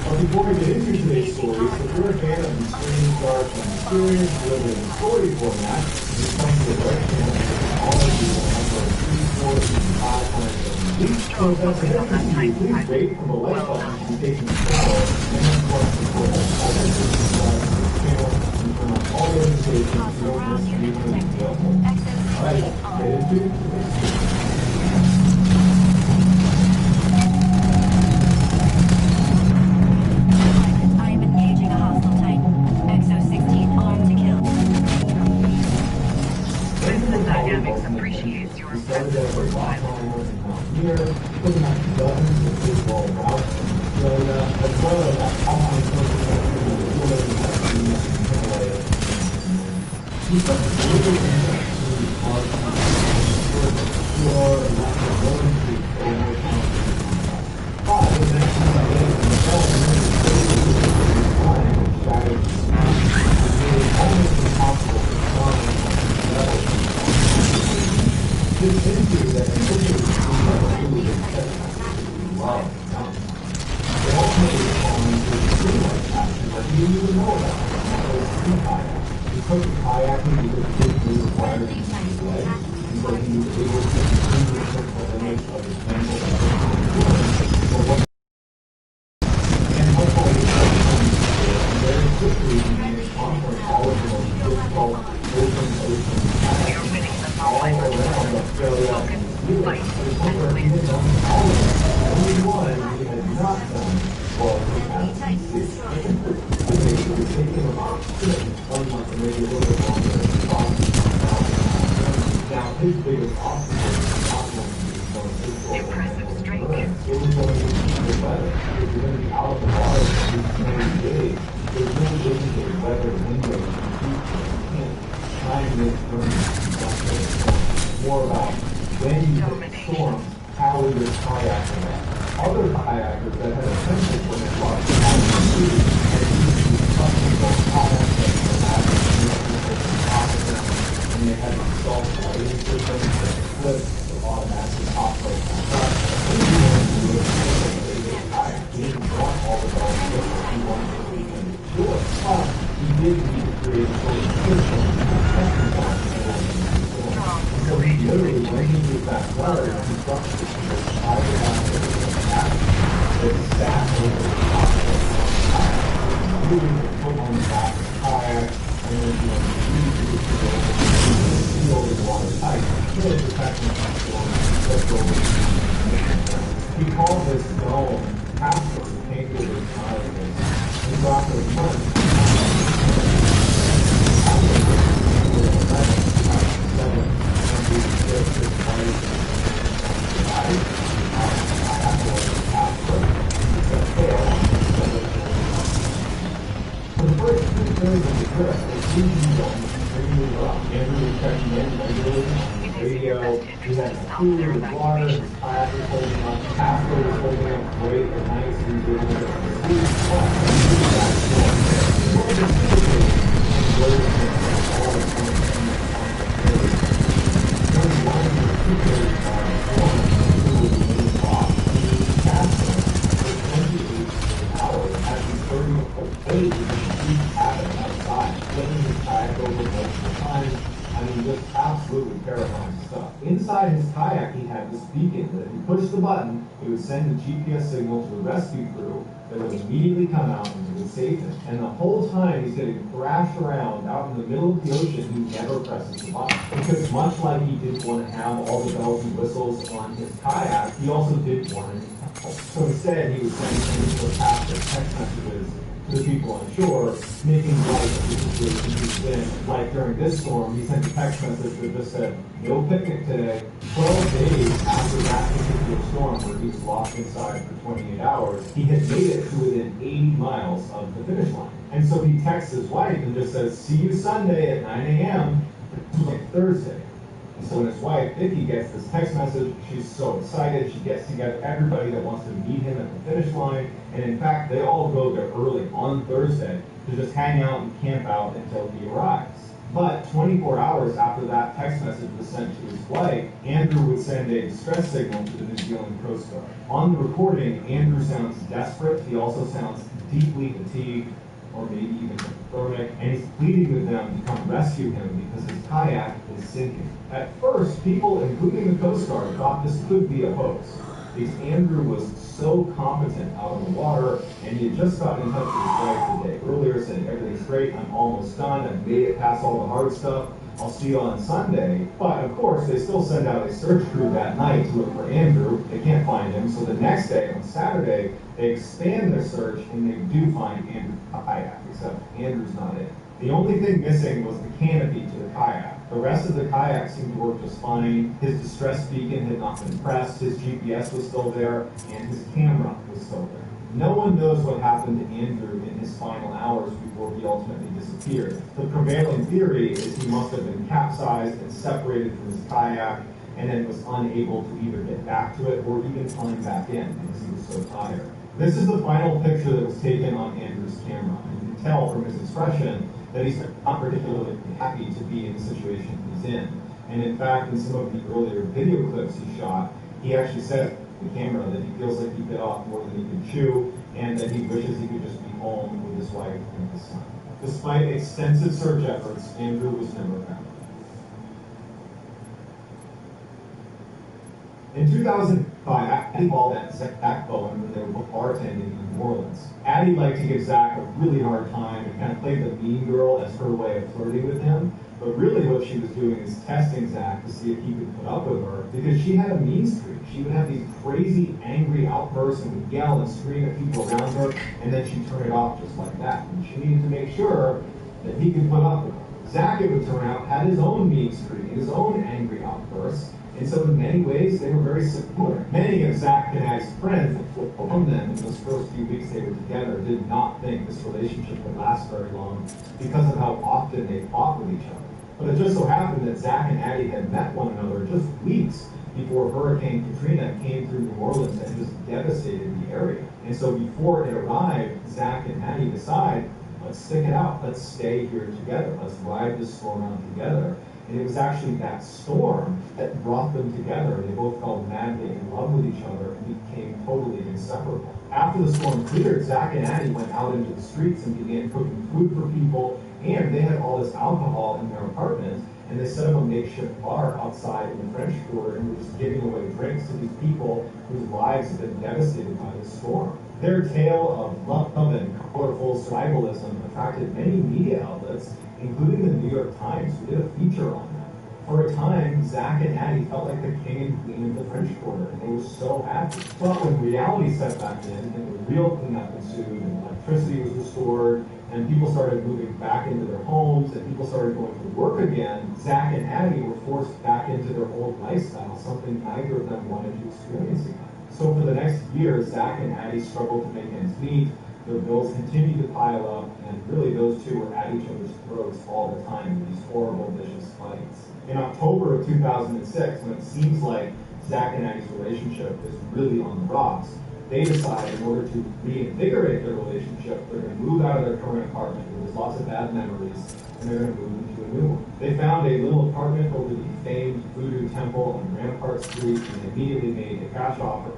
But before we get into today's stories, if you're a fan of the strange, dark, and mysterious driven story format, you've come to the right channel for all of you on number 3, 4, and 5 times every week. So if that's an interest to you, please rate from the like button to be taking the shower, and then of course support us. Also subscribe to this channel and turn on all notifications so you don't miss anything available. Alright, get into today's story. I am engaging a hostile Titan. XO-16 armed to kill. Crimson Dynamics appreciates your sense of worthwhile. Here, looking at dozens of baseball routes in Australia, as well as outlying Himalaya. He took global impact to the parts who are not willing to pay more time. But in 1998, the development of the time strategy is almost impossible to find this industry that continues to be wow. They ultimately found this streamline passion that you didn't even know about. That was sea kayak. Because of kayaking, he was physically required to use his legs, and so he was able to continue the physical image of his mental and and hopefully very quickly he managed to conquer all of the most difficult open ocean kayaking all around Australia and New Zealand. To the point where he had done all of it. Only one he had not done was the Titan sea. It was taking about 1 month or maybe a little bit longer to cross. Now his biggest obstacle was not going to be going physical or mental endurance. It was going to be the weather. If you're going to be out of the water for at least 20 days, there's no designated weather window to compete for. You can't time this during more about when you hit storms, how is your kayaking at? Other kayakers that had attempted when they lost the sea and used these flexible kayaks that were having and they had installed lighting systems that flipped the automatic top plate back up. And he wanted to do it with a kayak. He didn't want all the bells and whistles. He wanted to be able to do it. But he did need to create a sort of system to protect himself from so he literally went into his backyard and constructed this private that sat over the top of the kayak. He would put on the back of the kayak and then see over the water tight. Really protect himself from he called this dome Casper, who came to his side of it. He brought this money. For the first 2 thirds of the trip, it seemed to be going extremely well. Andrew was checking in regularly on the radio. We had food and water, his kayak was holding up, Casper was holding up great at night, so he was able to get some sleep. But he was back to work. He wanted to see the thing and go to the all the time. One line in particular, one who was the main boss, Casper, for 28 hours at the 30-foot plate with a huge cabin outside, flipping his kayak over multiple times. I mean, just absolutely terrifying stuff. Inside his kayak, he had this beacon that if you push the button, it would send a GPS signal to the rescue crew that would immediately come out and would save him. And the whole time he's getting thrashed around out in the middle of the ocean, he never presses the button. Because much like he didn't want to have all the bells and whistles on his kayak, he also didn't want any help. So instead, he was sending things for passive text messages to the people on shore, making light of the situation he was in. Like during this storm, he sent a text message that just said, "No picnic today." 12 days after that particular storm, where he was locked inside for 28 hours, he had made it to within 80 miles of the finish line. And so he texts his wife and just says, "See you Sunday at 9 a.m. It was like Thursday. So when his wife, Vicky, gets this text message, she's so excited. She gets together everybody that wants to meet him at the finish line. And in fact, they all go there early on Thursday to just hang out and camp out until he arrives. But 24 hours after that text message was sent to his wife, Andrew would send a distress signal to the New Zealand Coast Guard. On the recording, Andrew sounds desperate. He also sounds deeply fatigued, or maybe even hypothermic, and he's pleading with them to come rescue him because his kayak is sinking. At first, people, including the Coast Guard, thought this could be a hoax, because Andrew was so competent out on the water, and he had just gotten in touch with his wife the day earlier, saying, everything's great, I'm almost done, I've made it past all the hard stuff, I'll see you on Sunday. But of course, they still send out a search crew that night to look for Andrew. They can't find him, so the next day, on Saturday, they expand their search, and they do find Andrew's kayak, except Andrew's not in. The only thing missing was the canopy to the kayak. The rest of the kayak seemed to work just fine. His distress beacon had not been pressed, his GPS was still there, and his camera was still there. No one knows what happened to Andrew in his final hours before he ultimately disappeared. The prevailing theory is he must have been capsized and separated from his kayak, and then was unable to either get back to it or even climb back in because he was so tired. This is the final picture that was taken on Andrew's camera. And you can tell from his expression that he's not particularly happy to be in the situation he's in. And in fact, in some of the earlier video clips he shot, he actually said to the camera that he feels like he bit off more than he could chew, and that he wishes he could just be home with his wife and his son. Despite extensive search efforts, Andrew was never found. In 2005, Addie called at Zach Bowen when they were both bartending in New Orleans. Addie liked to give Zach a really hard time and kind of played the mean girl as her way of flirting with him. But really what she was doing is testing Zach to see if he could put up with her, because she had a mean streak. She would have these crazy, angry outbursts and would yell and scream at people around her, and then she'd turn it off just like that. And she needed to make sure that he could put up with her. Zach, it would turn out, had his own mean streak, his own angry outbursts. And so in many ways, they were very similar. Many of Zach and Addie's friends from them in those first few weeks they were together did not think this relationship would last very long because of how often they fought with each other. But it just so happened that Zach and Addie had met one another just weeks before Hurricane Katrina came through New Orleans and just devastated the area. And so before it arrived, Zach and Addie decide, let's stick it out, let's stay here together, let's ride this storm out together. And it was actually that storm that brought them together. They both fell madly in love with each other and became totally inseparable. After the storm cleared, Zach and Addie went out into the streets and began cooking food for people, and they had all this alcohol in their apartment, and they set up a makeshift bar outside in the French Quarter and were just giving away drinks to these people whose lives had been devastated by this storm. Their tale of love and colorful survivalism attracted many media outlets, including the New York Times, who did a feature on them. For a time, Zach and Addie felt like the king and queen of the French Quarter, and they were so happy. But when reality set back in, and the real cleanup ensued, and electricity was restored, and people started moving back into their homes, and people started going to work again, Zach and Addie were forced back into their old lifestyle, something neither of them wanted to experience again. So for the next year, Zach and Addie struggled to make ends meet. Their bills continued to pile up, and really those two were at each other's throats all the time in these horrible, vicious fights. In October of 2006, when it seems like Zach and Addie's relationship is really on the rocks, they decide in order to reinvigorate their relationship, they're going to move out of their current apartment where there's lots of bad memories, and they're going to move into a new one. They found a little apartment over the famed Voodoo Temple on Rampart Street, and they immediately made a cash offer.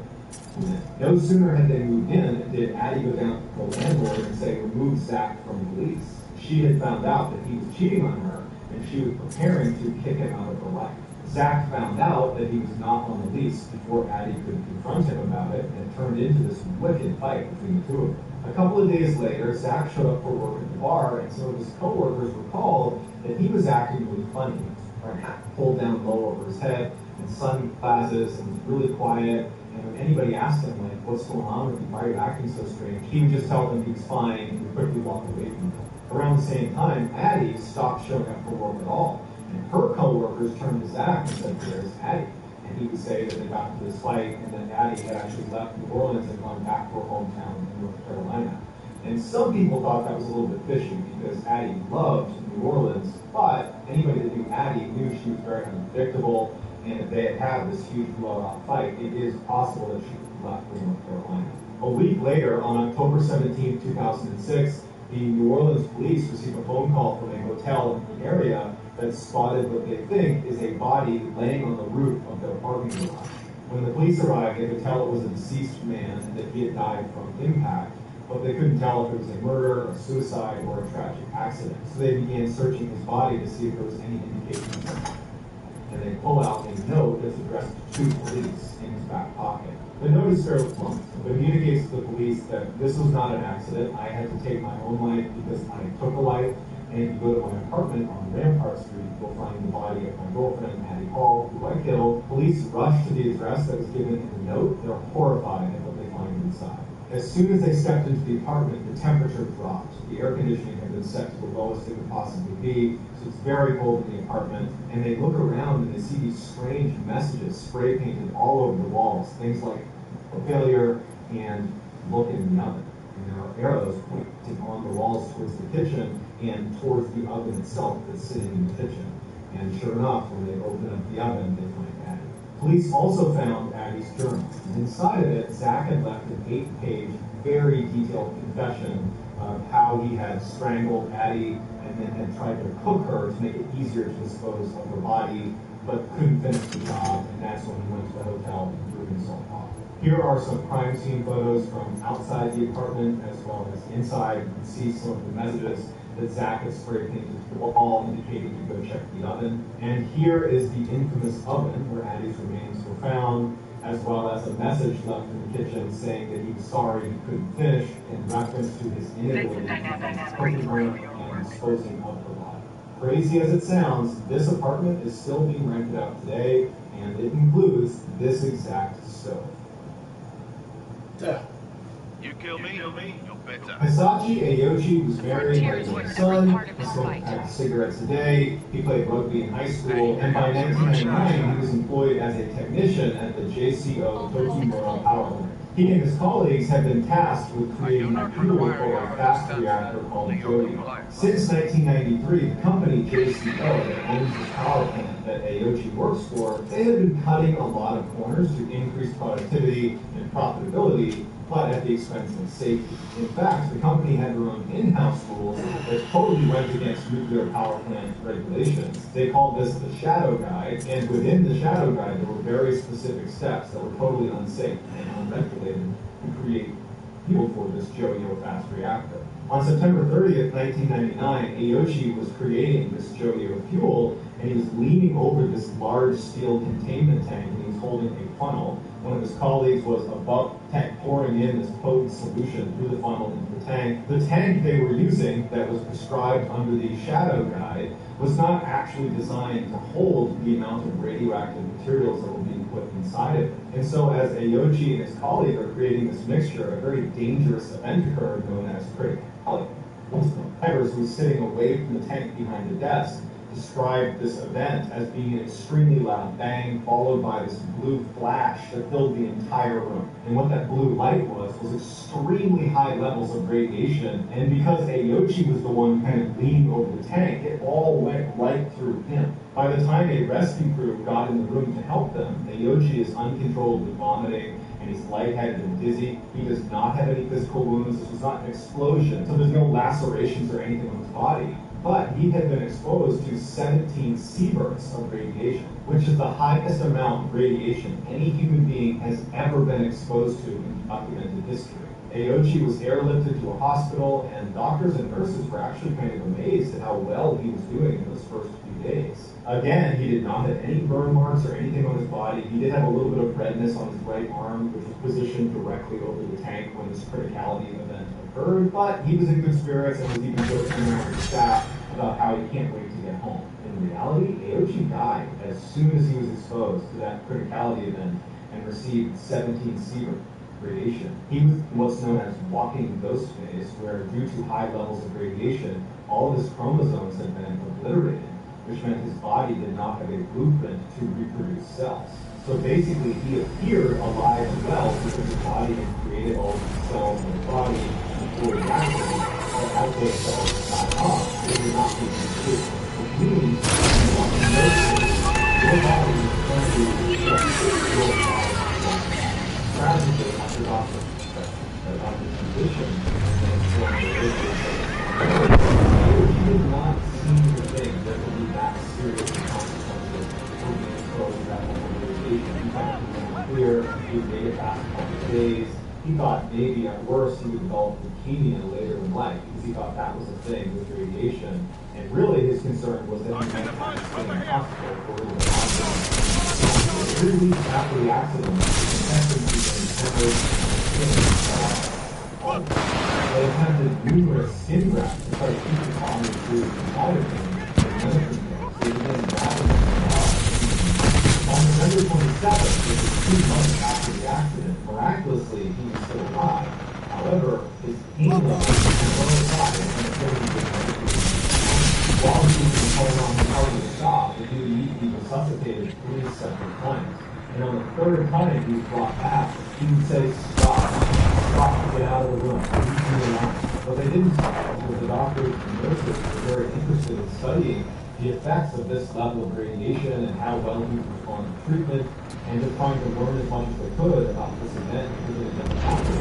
No sooner had they moved in did Addie go down to the landlord and say, remove Zach from the lease. She had found out that he was cheating on her, and she was preparing to kick him out of her life. Zach found out that he was not on the lease before Addie could confront him about it, and it turned into this wicked fight between the two of them. A couple of days later, Zach showed up for work at the bar, and some of his coworkers recalled that he was acting really funny. He was wearing a hat pulled down low over his head, and sunglasses, and was really quiet. And when anybody asked him, like, what's going on with you? Why are you acting so strange? He would just tell them he was fine and would quickly walk away from them. Around the same time, Addie stopped showing up for work at all. And her coworkers turned to Zach and said, where's Addie? And he would say that they got into this fight, and that Addie had actually left New Orleans and gone back to her hometown in North Carolina. And some people thought that was a little bit fishy because Addie loved New Orleans, but anybody that knew Addie knew she was very unpredictable, and if they had had this huge blowout fight, it is possible that she left for North Carolina. A week later, on October 17, 2006, the New Orleans police received a phone call from a hotel in the area that spotted what they think is a body laying on the roof of their parking garage. When the police arrived, they could tell it was a deceased man and that he had died from impact, but they couldn't tell if it was a murder, a suicide, or a tragic accident. So they began searching his body to see if there was any indication of it. And they pull out a note that's addressed to police in his back pocket. The note is fairly blunt, but it indicates to the police that this was not an accident. I had to take my own life because I took a life, and if you go to my apartment on Rampart Street, you'll find the body of my girlfriend, Addie Hall, who I killed. Police rush to the address that was given in the note. They're horrified at what they find inside. As soon as they stepped into the apartment, the temperature dropped. The air conditioning had been set to the lowest it could possibly be, so it's very cold in the apartment. And they look around and they see these strange messages spray painted all over the walls. Things like failure and look in the oven. And there are arrows pointing on the walls towards the kitchen and towards the oven itself that's sitting in the kitchen. And sure enough, when they open up the oven, they find Addie. Police also found Addie's journal. Inside of it, Zach had left an 8-page, very detailed confession of how he had strangled Addie and then had tried to cook her to make it easier to dispose of her body, but couldn't finish the job, and that's when he went to the hotel and threw himself off. Here are some crime scene photos from outside the apartment as well as inside. You can see some of the messages that Zach had spray painted to the wall indicating to go check the oven. And here is the infamous oven where Addie's remains were found, as well as a message left in the kitchen saying that he was sorry he couldn't finish in reference to his inability to cooking her and disposing of her body. Crazy as it sounds, this apartment is still being rented out today, and it includes this exact stove. You kill me, you're better. Hisashi Ayoshi was married with a son, he smoked cigarettes a day, he played rugby in high school, and by 1999 he was employed as a technician at the JCO Tokimura Power Plant. He and his colleagues have been tasked with creating a fuel for a fast reactor called Joyo. Since 1993, the company JCO that owns the power plant that Ayoshi works for, they have been cutting a lot of corners to increase productivity and profitability, but at the expense of safety. In fact, the company had their own in-house rules that totally went against nuclear power plant regulations. They called this the Shadow Guide, and within the Shadow Guide, there were very specific steps that were totally unsafe and unregulated to create fuel for this Joyo fast reactor. On September 30th, 1999, Ayoshi was creating this Joyo fuel, and he was leaning over this large steel containment tank, and he was holding a funnel. One of his colleagues was above tank pouring in this potent solution through the funnel into the tank. The tank they were using that was prescribed under the Shadow Guide was not actually designed to hold the amount of radioactive materials that were being put inside of it. And so as Ayoshi and his colleague are creating this mixture, a very dangerous event occurred known as criticality. One of the divers who was sitting away from the tank behind the desk described this event as being an extremely loud bang followed by this blue flash that filled the entire room. And what that blue light was extremely high levels of radiation, and because Ayoshi was the one kind of leaning over the tank, it all went right through him. By the time a rescue crew got in the room to help them, Ayoshi is uncontrollably vomiting, and he's lightheaded and dizzy. He does not have any physical wounds. This was not an explosion, so there's no lacerations or anything on his body. But he had been exposed to 17 sieverts of radiation, which is the highest amount of radiation any human being has ever been exposed to in documented history. Ayoshi was airlifted to a hospital, and doctors and nurses were actually kind of amazed at how well he was doing in those first few days. Again, he did not have any burn marks or anything on his body. He did have a little bit of redness on his right arm, which was positioned directly over the tank when this criticality event occurred, but he was in good spirits and was even joking around with staff about how he can't wait to get home. In reality, Ayoshi died as soon as he was exposed to that criticality event and received 17 sievert radiation. He was what's known as walking ghost phase, where due to high levels of radiation, all of his chromosomes had been obliterated, which meant his body did not have a blueprint to reproduce cells. So basically, he appeared alive and well because his body had created all of these cells in his body story rapidly, but as they accept back up, they do not be complete, which means you want to notice your body is currently your body. Tragically, after Dr. condition and informed the he did not seem to think there would be that serious consequences for being exposed to that level of radiation. He thought he was clear, he would make it past a couple of days. He thought maybe at worst he would develop leukemia later in life because he thought that was a thing with radiation. And really his concern was that he might have to stay in the hospital for a little bit longer. 3 weeks after the accident, the contestants began they attempted numerous skin grafts to try to keep the body fluid inside of him, but none of them worked. They began battling on November 27th, which is 2 months after the accident, miraculously he was still alive. However, his pain levels were so high and while he was called on the power to stop, the duty need to be resuscitated 3 separate times. And on the 3rd time he was brought back, he would say, stop, get out of the room, but they didn't stop because the doctors and nurses were very interested in studying the effects of this level of radiation and how well he would respond to treatment, and just trying to learn as much as they could about this event because it doesn't happen.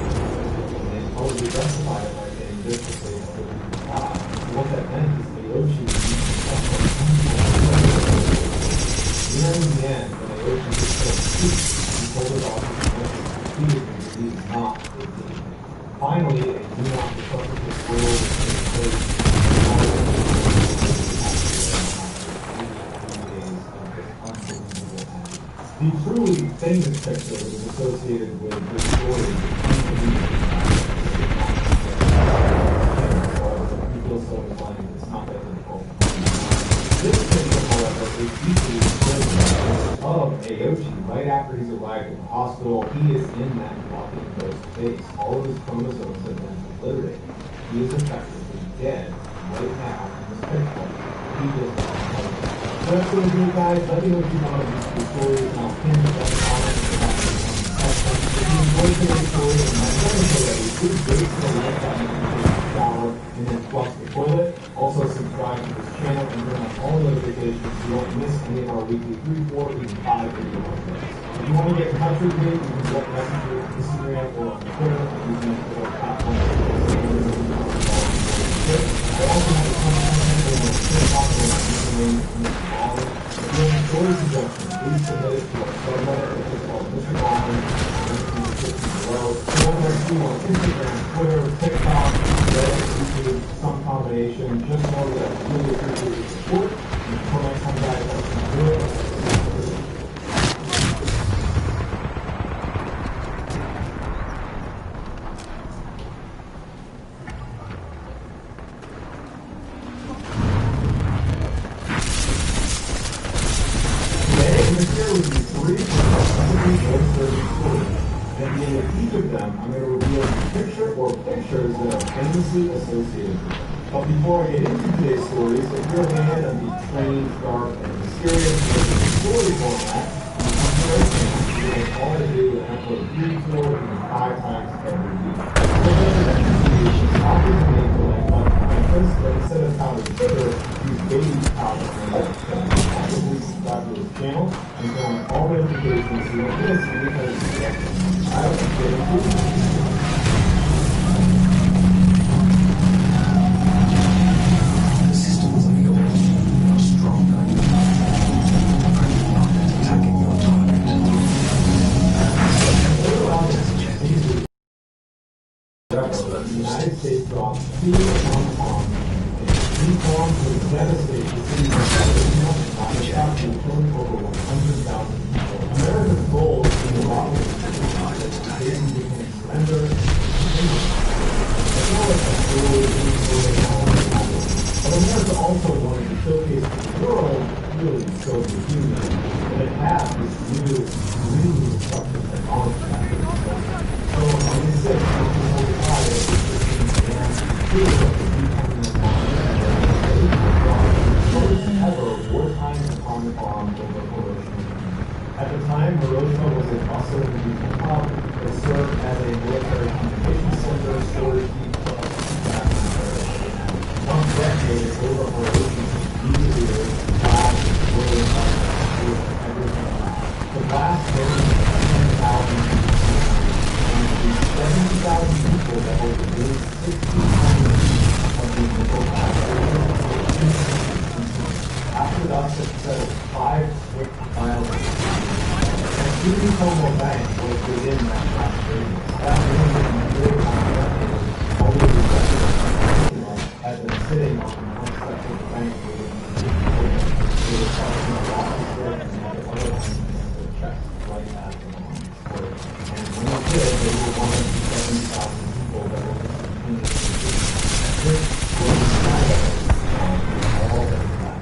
And totally justified it by saying this was a God. So what that meant is Aoshi was in the end, when Aoshi was still asleep, he told the doctors that he was not a demon. Finally, a do not resuscitate world is placed the truly famous picture that is associated with this story you feel so inclined, it's not that difficult. This picture, however, is deeply disturbing of Aoshi right after he's arrived at the hospital. He is in that walking ghost face. All of his chromosomes have been obliterated. He is effectively dead right now in this picture. He just so that's what we do, guys. Let me know what you want of the story, and I'll pin that comment. If you enjoyed today's story, and my friends already, please wait till the next time you can take a shower and then flush the toilet. Also subscribe to this channel and turn on all notifications so you don't miss any of our weekly 3, 4, even 5 video updates. If you want to get in touch with me, you can direct message me on Instagram or on Twitter using the platform. I also have a contact in the TikTok and if you have a story suggestion, please submit it to our subreddit, which is called Mr. Baldwin, below. If you want to see on Instagram, Twitter, TikTok, Reddit, YouTube, some combination, just know that I really appreciate your support. And until next time, guys, let's do it. I'm going to reveal a picture or pictures that are famously associated with them. But before I get into today's stories, if you're a fan of the strange, dark, and mysterious story format, you come to our channel because all I do is upload 3, 4, and 5 times every week. So those are recommendations often made for like breakfast, but instead of powdered sugar, use baby powder and milk. Please subscribe to this channel and turn on all notifications so you don't miss any kind of suggestions. I hope you get it. The United States dropped 2 atomic bombs, and these bombs would devastate the cities of California by the shock and killing over 100,000 people. America's goal is to rock the Jason became surrender. I feel like a story but America also wanted to showcase to the world, really so the human, that it had this new, really disruptive technology. So on this 6th, 1945, first ever wartime atomic bomb over Hiroshima. At the time, Hiroshima was a bustling regional hub that served as a military communications center, storage depot, designated over operations immediately blast rolling everything. The blast burned 10,000 and the 70,000 people that were within 60 kilometers of the initial blast after dust had settled 5 swift miles. And even Como Bank was within that blast radius. That radius although the had been sitting on the north steps of the bank waiting for the they were crossing a lot of swift and had other lines against their chest right at the moment. And when they did, they were 170,000 people that were continuously this was the shadow of all of that.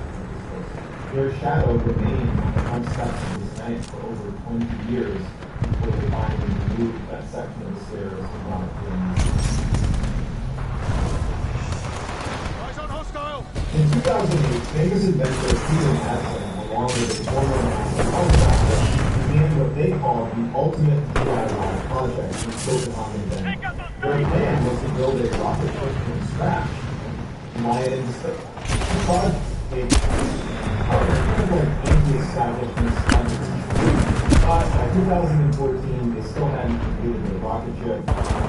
Their shadow remained on the front steps of this bank for over 20 years before they finally removed that section of the stairs and brought it to In 2008, famous inventor Peter Madsen, along with his former NASA contractor, began what they called the ultimate DIY project in Copenhagen then. Their plan was to build a rocket ship from scratch and fly it into space. The product anti-establishment standards. But by 2014, they still hadn't completed their rocket ship. In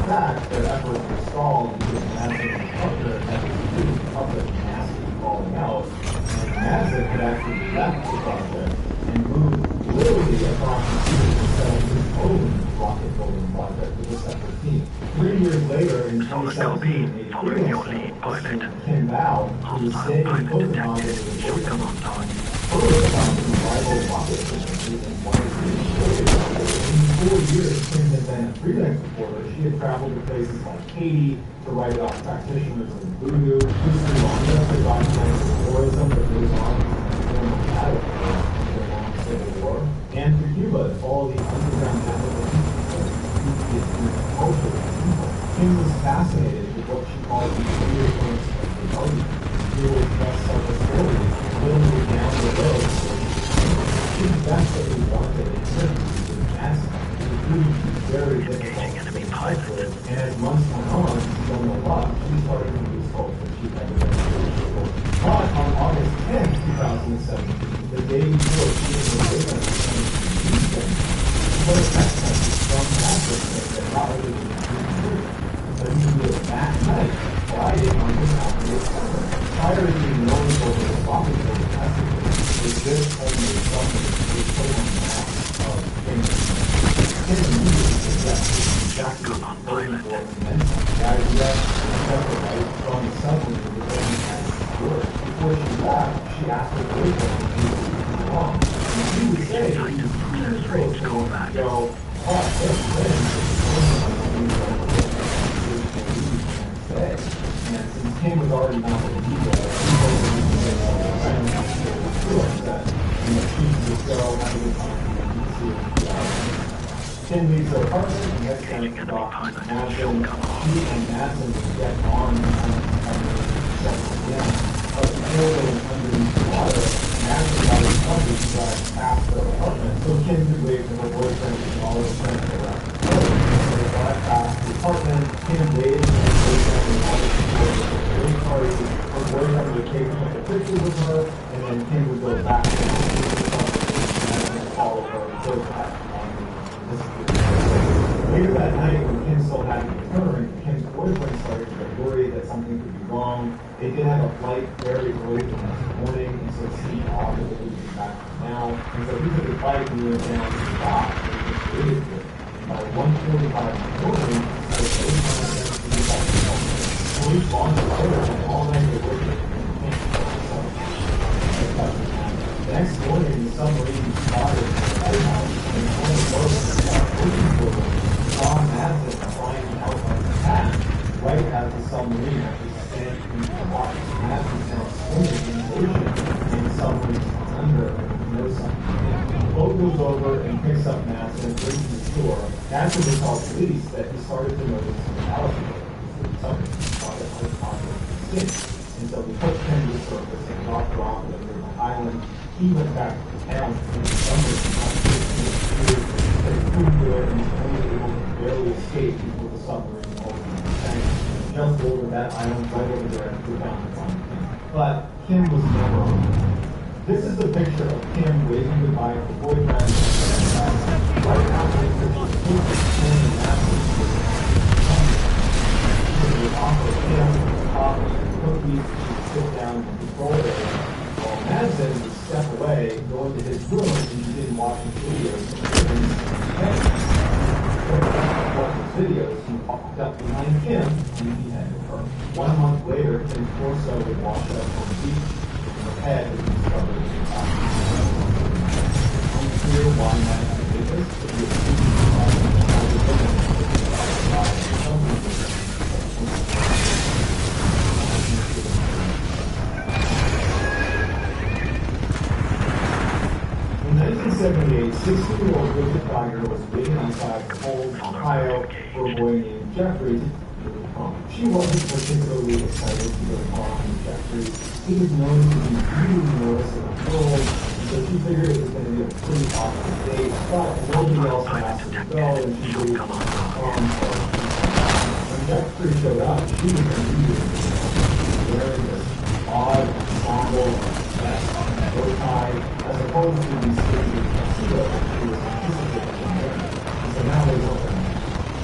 fact, their efforts were stalled because Madsen and Tucker had refused to publish NASA falling out, and Madsen had actually left the project and moved literally across the sea to set up his own rocket building project with a separate team. 3 years later, in 2017, a freelance pilot, Ken Bao, who was staying in Copenhagen with his boyfriend at the time, heard about the rival rocket businesses and wanted to destroy it. In 4 years, Kim had been a freelance reporter. She had traveled to places like Haiti to write about practitioners of voodoo, to Sri Lanka to document the terrorism that goes on in the former battlefield during the Civil War, and to Cuba to follow the underground network of culture and people. Kim was fascinated with what she called the clear points of rebellion. Here was just such a story, literally down the road. She desperately wanted a trip to the NASA. It proved to be very difficult to get culture, and as months went on, she learned a lot. She started to use culture she had been able. But on August 10, 2017, the day before she was away from Houston, she got a text message from NASA saying that not only did he do but he would do it that night, Friday on his October 7th. Prior to being known for his rocket building messages, was this only something that was put on the map of famous. Kim immediately suggested exactly what he was for inventing. The idea was separate from the submarine that was only at work. Before she left, she asked her boyfriend if he was wrong. And he would say he was really close to go, oh, this thing and since Kim was already not the people, he told her that she could just go have a good time and see what Kim leaves her apartment and gets down to the dock. Madsen, she and Madsen would get on again. But before they went underneath the water, Madsen got his cover to drive past their apartment, so Kim could wait for her boyfriend and all his friends around. They got past the apartment, Kim waited for her boyfriend and all his friends. Her boyfriend would take a couple pictures of her, and then Kim would go back to the apartment and follow her and go back on the Later that night, when Kim still hadn't returned, Kim's boyfriend started to get worried that something could be wrong. They did have a flight very early the next morning, and so it seemed odd that they would be back now. And so he took a flight and went down to the dock and just waited for it. By 1:45 in the morning, the boat found them to be back to home. Police launched a fire and all night they worked it. The next morning, the submarine spotted the lighthouse and one of the boats that looking for them saw Madsen flying out on the path right as the submarine actually sank into the water. Madsen now swimming in the ocean and the submarine under no submarine. The boat goes over and picks up Madsen and brings him to shore. Madsen would tell police that he started to notice some alligators with the submarine. Thought it was possible to sink. And so he pushed him to the surface and dropped her off at the island. He went back to town and the submarine got that he couldn't do it and was only able to barely escape before the submarine ultimately sank. Just over that island, right over there, we found the but Kim was never on. This is a picture of Kim waving goodbye to her boyfriend right after the picture was Kim and Madison would offer Kim coffee and cookies, she would sit down in the control area, while Madison would step away, go into his room, and begin watching videos of videos, he walked up behind Kim and he beheaded her. 1 month later, Kim's torso would wash up on the beach, and her head was discovered in the top. Unclear why Madison did this, but he was In 1978, 16-year-old Bridget Geiger was waiting outside her home in Ohio for a boy named Jeffrey to go to prom. She wasn't particularly excited to go to prom with Jeffrey. He was known to be really nervous in the world, so she figured it was going to be a pretty awkward date, but nobody else had asked her to go, and she waited for the prom. When Jeffrey showed up, she was immediately wearing this odd ensemble vest and bow tie, as opposed to these figures tuxedo that she was anticipating in wearing. And so now they weren't.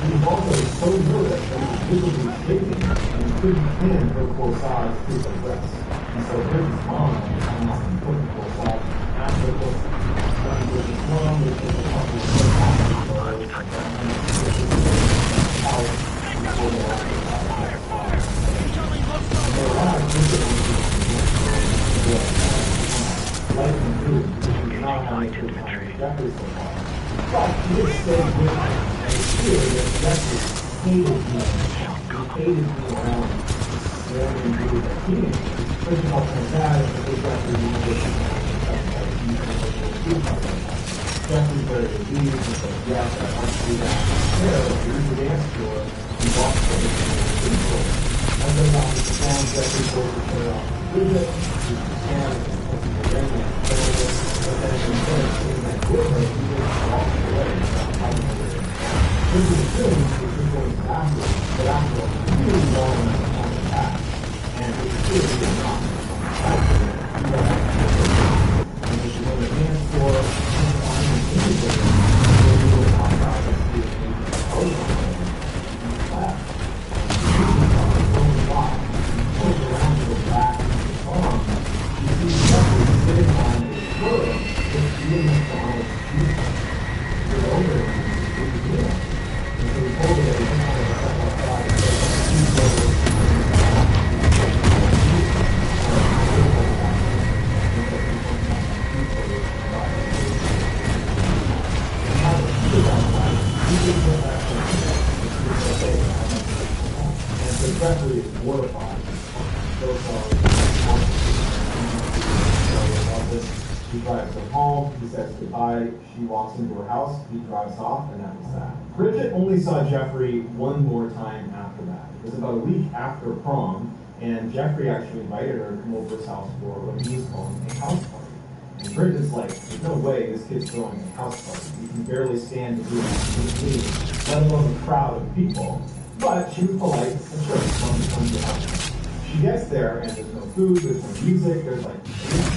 He was also so nervous that he was visibly shaking and he couldn't pin her corsage through her dress. And so Bridget's mom asked him to put the corsage after the Bridget's mom would take a couple of lightning food, because she was not having a good time with Jeffrey so far. But she did stay with him, and it's clear that Jeffrey hated being around. He hated being around swarming dudes like teenagers. First of all, my dad is a big Jeffrey being able to Jeffrey's very relieved, he said, yes, I want to do that. There, here's the dance floor, he walks to the floor. As they walk to the sound, Jeffrey goes to turn off the Bridget, he stands but then instead of sitting there with her, he just walks away without talking to her. This is film is just going backwards, but after a really long amount of time, and it's clearly not backwards. And if you go to dance floor, she's on the integrator, where you will talk about this being a program in class. She's going to walk, goes around to the back of the farm. He's definitely sitting on a floor with feelings on his feet. He's over it. He's doing it. And so he told her that he didn't want to step outside and say, he's over it. And so Jeffrey is mortified. So sorry. He drives her home, he says goodbye, she walks into her house, he drives off, and that was that. Bridget only saw Jeffrey one more time after that. It was about a week after prom, and Jeffrey actually invited her to come over to his house for what he was calling a house party. And Bridget's like, there's no way this kid's throwing a house party. You can barely stand to do it, let alone a crowd of people. But she was polite, and sure, come to the house. She gets there, and there's no food, there's no music, there's like 8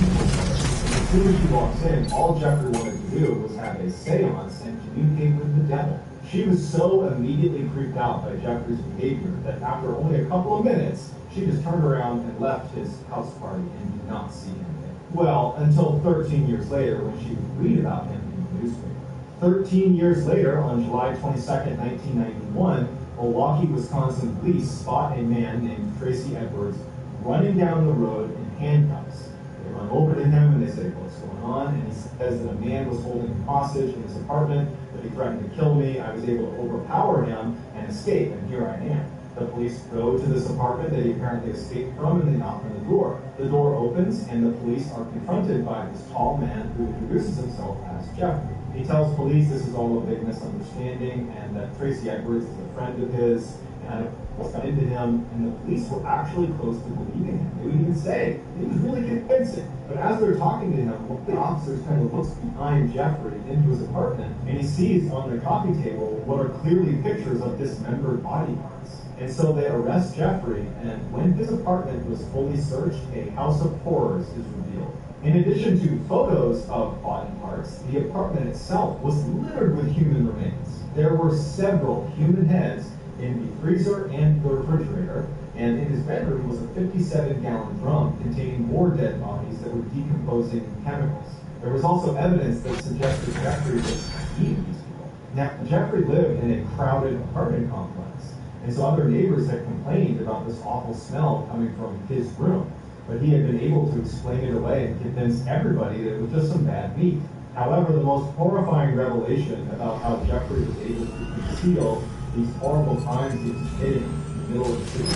people there. As soon as she walks in, all Jeffrey wanted to do was have a seance and communicate with the devil. She was so immediately creeped out by Jeffrey's behavior that after only a couple of minutes, she just turned around and left his house party and did not see him again. Well, until 13 years later when she would read about him in the newspaper. 13 years later, on July 22nd, 1991, Milwaukee, Wisconsin police spot a man named Tracy Edwards running down the road in handcuffs. They run over to him and they say, what's going on? And he says that a man was holding him hostage in his apartment, that he threatened to kill me. I was able to overpower him and escape, and here I am. The police go to this apartment that he apparently escaped from, and they knock on the door. The door opens, and the police are confronted by this tall man who introduces himself as Jeffrey. He tells police this is all a big misunderstanding, and that Tracy Edwards is a friend of his, and was into him, and the police were actually close to believing him. They would even say he was really convincing. But as they're talking to him, one of the officers kind of looks behind Jeffrey into his apartment, and he sees on the coffee table what are clearly pictures of dismembered body parts. And so they arrest Jeffrey, and when his apartment was fully searched, a house of horrors is revealed. In addition to photos of body parts, the apartment itself was littered with human remains. There were several human heads in the freezer and the refrigerator, and in his bedroom was a 57-gallon drum containing more dead bodies that were decomposing in chemicals. There was also evidence that suggested Jeffrey was eating these people. Now, Jeffrey lived in a crowded apartment complex, and so other neighbors had complained about this awful smell coming from his room. But he had been able to explain it away and convince everybody that it was just some bad meat. However, the most horrifying revelation about how Jeffrey was able to conceal these horrible crimes he was committing in the middle of the city.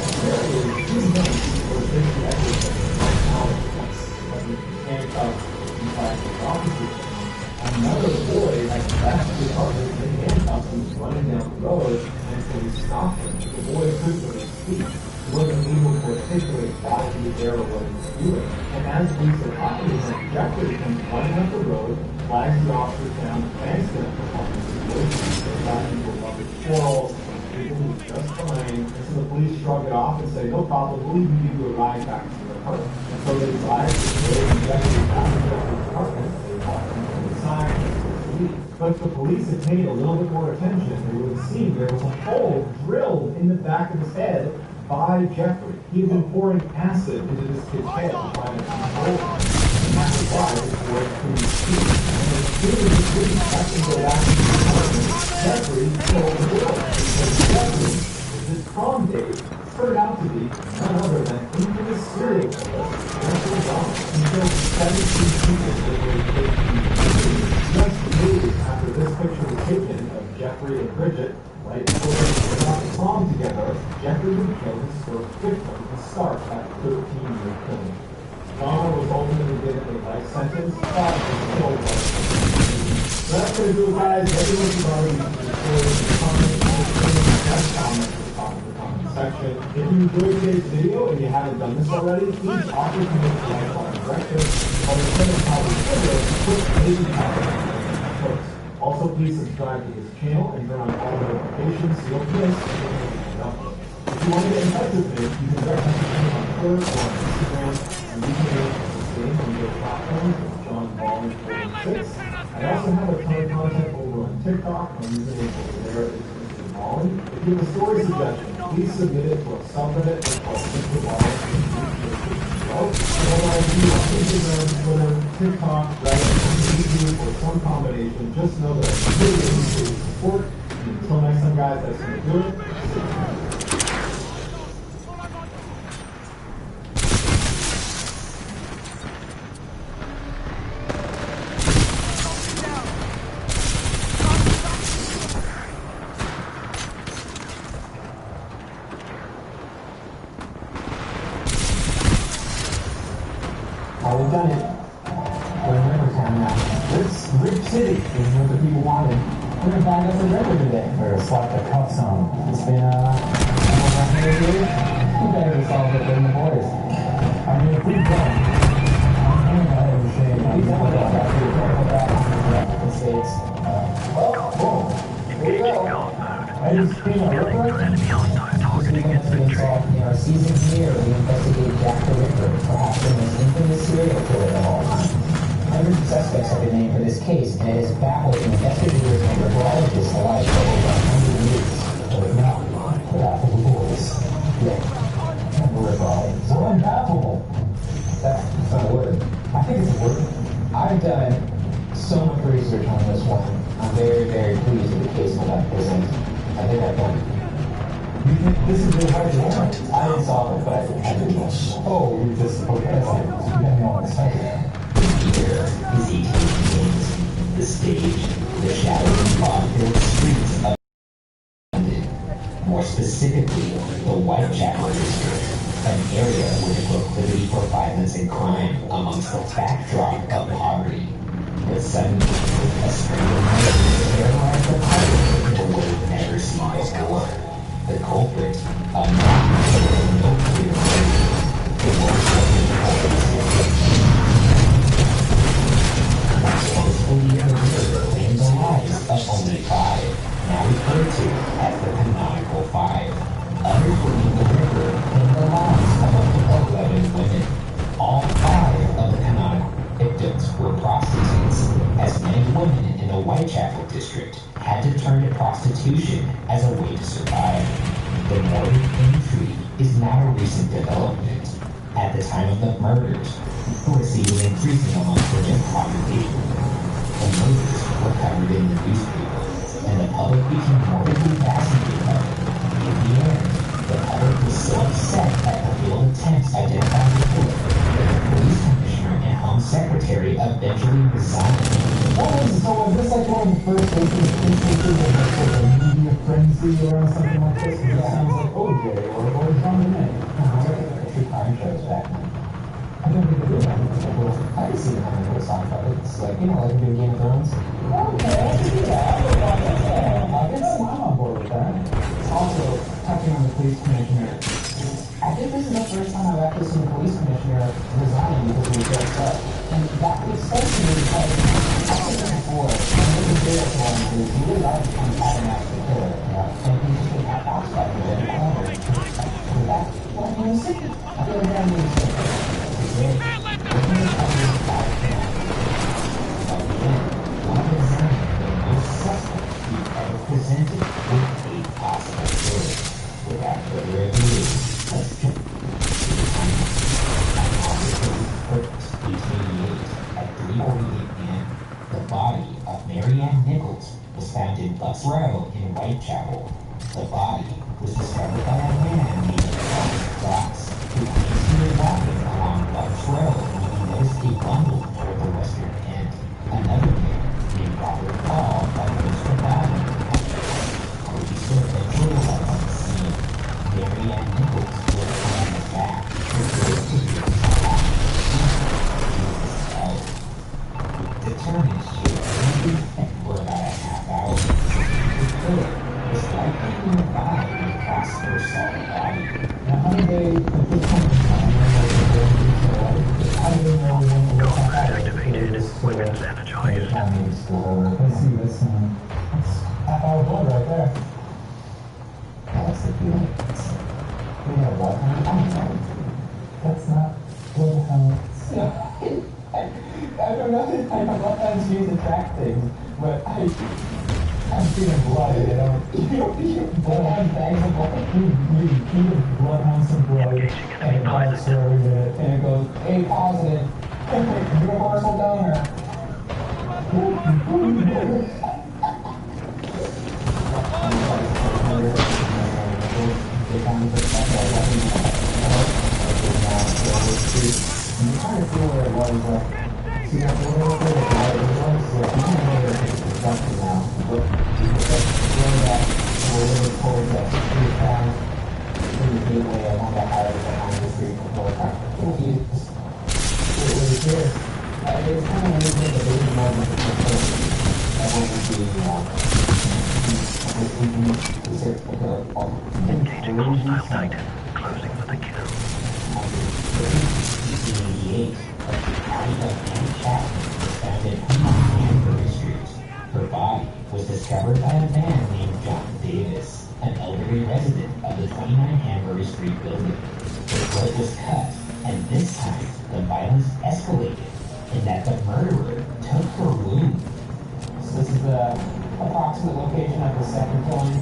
Apparently, these men were basically experts in knowledge, but he handcuffed and tried to officers. Another boy had left the apartment in handcuffs and was running down the road, and so he stopped him. The boy couldn't really speak. He wasn't able to articulate why he was there or what he was doing. And as police are talking to him, Jeffrey comes running up the road, flags the officers down, thanks them for helping the situation. They got people loving quarrels, people who were just fine. And so the police shrug it off and say, no problem, we'll even give you a ride back to your apartment. And so they drive Jeffrey back to Jeffrey's apartment. They walk him from the side and they leave. But if the police had paid a little bit more attention, they would have seen there was a hole drilled in the back of his head by Jeffrey. He had been pouring acid into this kid's head to try to control him. And that was why this boy couldn't speak. And as soon as the police had to go back to the apartment, Jeffrey told the world. Because Jeffrey, this prom date, turned out to be none other than infamous serial killer Jeffrey Dahmer. He killed 17 people that were just days after this picture was taken of Jeffrey and Bridget. Right before they went out to prom together, Jeffrey would kill his first victim and start that 13-year killing. Dahmer was ultimately given a life sentence, but was killed by the So that's going to do it, guys. Everyone should already record the comment, just comment at the top of the comment section. If you enjoyed today's video and you haven't done this already, please offer to hit the like button direction, or instead of how we trigger, click maybe post. Also, please subscribe to this channel and turn on all notifications so you don't miss anything upload. If you want to get in touch with me, you can direct message me on Twitter or on Instagram, and we can make the same on your platforms with John Ballin 46. I also have a ton of content over on TikTok. My username over there is Mr. Ballin. If you have a story suggestion, please submit it to a subreddit called Mr. Ballin. Otherwise, you on Instagram, Twitter, TikTok, Reddit, YouTube, or some combination, just know that I really appreciate your support. And until next time, guys, that's going to do it. We've done it. We're in Rivertown now. Rich City is what the people wanted. We're gonna find us a river today. We're gonna slap the cuffs on. It's been almost 100 years. We better resolve it than the boys. I mean, if we've done we've done it all right. We've done it back in the States. Whoa. Here we go. I just came a river. In our season here, we investigate Jack the Ripper, perhaps the most infamous serial killer of all time. Hundreds of suspects have been named for this case, and it has baffled investigators and ripperologists alike for over 100 years. But now, the baffled boys. Yeah, ripperologists. So unbaffable. That's not a word. I think it's a word. I've done so much research on this one. I'm very, very pleased with the case that I've presented. I think I've done it. This is really hard to learn. I didn't solve it, but I did it. Oh, you just, okay, you got me all excited. Here is 18 games, the stage, the shadowy and fog-filled streets of London. More specifically, the Whitechapel District, an area with a proclivity for violence and crime amongst the backdrop of poverty. But suddenly, a string of murders terrorized the public in a way never seen before. The culprit, a man with no clear face, the worst of the forcefully murder claimed the lives of only 5, now referred to as the prostitution as a way to survive. The morbid intrigue is not a recent development. At the time of the murders, literacy was increasing amongst the young population. The murders were covered in the newspaper, and the public became morbidly fascinated by it. In the end, the public was so upset at the failed attempts to identify the killer that the police commissioner and home secretary eventually resigned. So was this like one of the first cases of like a media frenzy or something like this? It sounds like OJ or John Bonet. True crime shows back then. I don't think they do that. I can see them having a song about it. It's like, like a Game of Thrones. Okay, I can do that. I'm on board with that. Also, touching on the police commissioner, I think this is the first time I've actually seen the police commissioner resign because he was so upset. And that makes sense to me because I've seen it before, and what he did at one is he really liked to antagonize the killer, and he just didn't have outside of it. That's what he was saying. I feel like that means presented with a possible killer. Without further ado, let's jump August 1888 at 3:48 p.m. The body of Mary Ann Nichols was found in Bucks Row in Whitechapel. The body was discovered by a man named Robert Cross, who claims he was walking along Bucks Row when he noticed a bundle toward the western end. Another man named Robert Paul approached the body. Police were eventually arrived on the scene. Mary Ann Nichols was on the back. Determined she was injured for about a half hour. The killer was likely nearby when Cross first saw the body. Now, how did they, at this point in time, how did they know when the Guard activated. Weapons energized. I see this one. That's half hour blood right there. That's the feeling. We have bloodhound. That's not bloodhounds. I don't know. I know bloodhounds use to track things, but I'm feeling blood. Bloodhound bags of blood. You give bloodhound some blood, and it bites her every minute, and it goes A positive. Universal donor. I'm trying to feel where it was, see that little bit of light, it was, you can hear it reflected now, but you can just feel that we're towards that street down through the gateway along that highway behind the street before it was here. It's kind of amazing that there is more than just a person. That wouldn't be, Engaging hostile Titan. Closing for the kill. 1888, the body of Annie Chapman was found at Hanbury Street. Her body was discovered by a man named John Davis, an elderly resident of the 29 Hanbury Street building. Her throat was cut, and this time the violence escalated in that the murderer took her womb. So this is the approximate location of the second killing.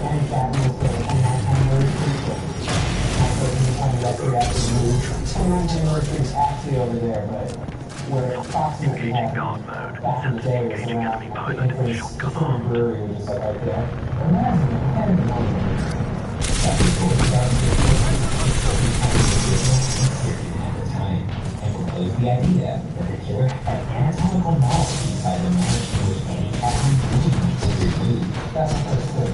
Annie Chapman was killed at 29 Hanbury Street. Is actually over there, but where approximately Engaging guard mode. Sensing engaging enemy pilot. Shotgun armed. brewery was just like right there. Imagine at the time and proposed the idea that the killer had anatomical knowledge inside the man in which Annie Chapman's womb was removed. that's the first thing.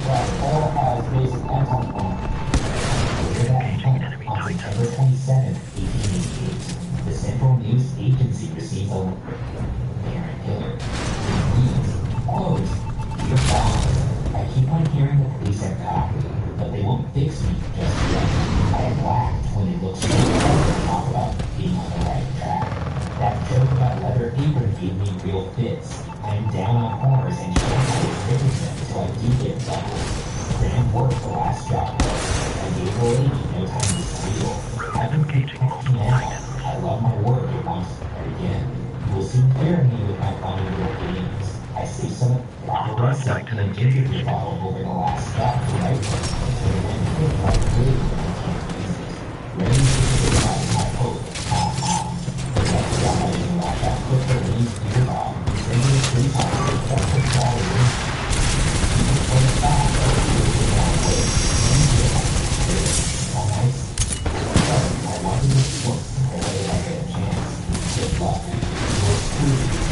Right, all has basic anatomical knowledge. On September 27, 1888, the Central News Agency received a alert. Parent killer. Reads, quote, "Dear boss, I keep on hearing the police are cocky, but they won't fix me just yet. I have laughed when it looks so hard to talk about being on the right track. That joke about leather apron gave me real fits. I am down on corners and Shanghai is fixing them, so I do get doubles. Grand work the last job. I gave the lady no time to steal. I've been Engaging multiple Titans. I love my work and want to start again. You will soon clear me with my funny little games. I saved some of into the bottle over the last step, right? So when hit like really ready to take it out, I hope. Ha ha. The next guy is to watch out for the lead gear bomb. Send it 3 times, just to fall in. For the fact that it was the wrong way. Nice. So, I wanted to look the way I get a chance. Good luck. You're screwed.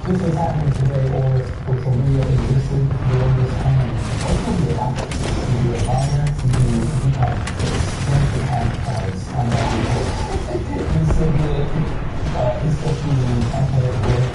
This was happening today, or social media existed during this time. Hopefully it happens. You do a fire, you do detox, strength to have cards, I'm not sure. It's so good. Especially when you have it with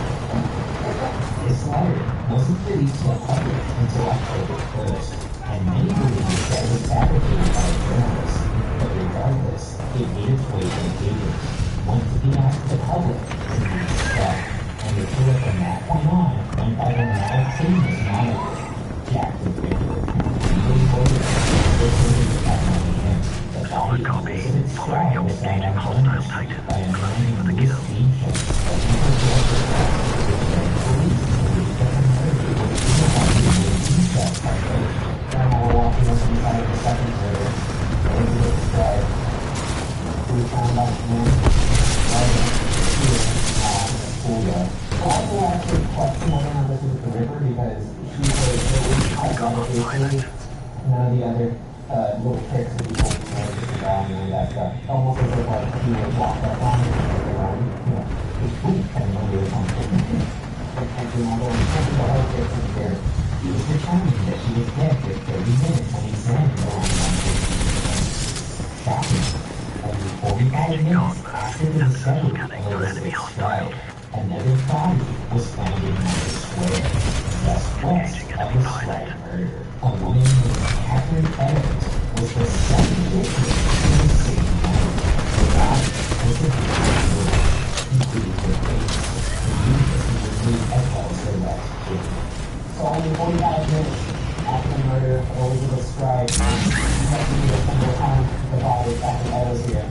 it's lighter. Wasn't released to the public until October 1st, and many believe that it was fabricated by a journalist. But regardless, it made its way to the papers. Once it came out to the public, it made stuff. And the killer from that point on went by the now famous moniker, Jack the Ripper. Legally voted this movie that money in. The body of Elizabeth Scribe was found on Holmes by a man named Louis Steamship. But people were police believed that the murder was committed by Steamship partner. And now we're walking up inside the second murder. Elizabeth Scribe. We found out men right here. I will actually question whether or not this is the Ripper because she was basically none of the other little tricks that people just around and that stuff. Almost as if like he would walk that line and around, you know, just boom, and then he was on and you know, the whole tricks is there. He was determined that she was dead for 30 minutes when he said around 1:50. Shocking. Only 45 minutes after the discovery of Elizabeth's Scribe, another body was found in Market Square, just west of the Scribe murder. A woman named Catherine Evans was the second victim in the same night. The body was a beautiful including her face, the uterus was removed as well as her left kidney. So only 45 minutes after the murder of Elizabeth Scribe, you have to do a single time the body after I was here.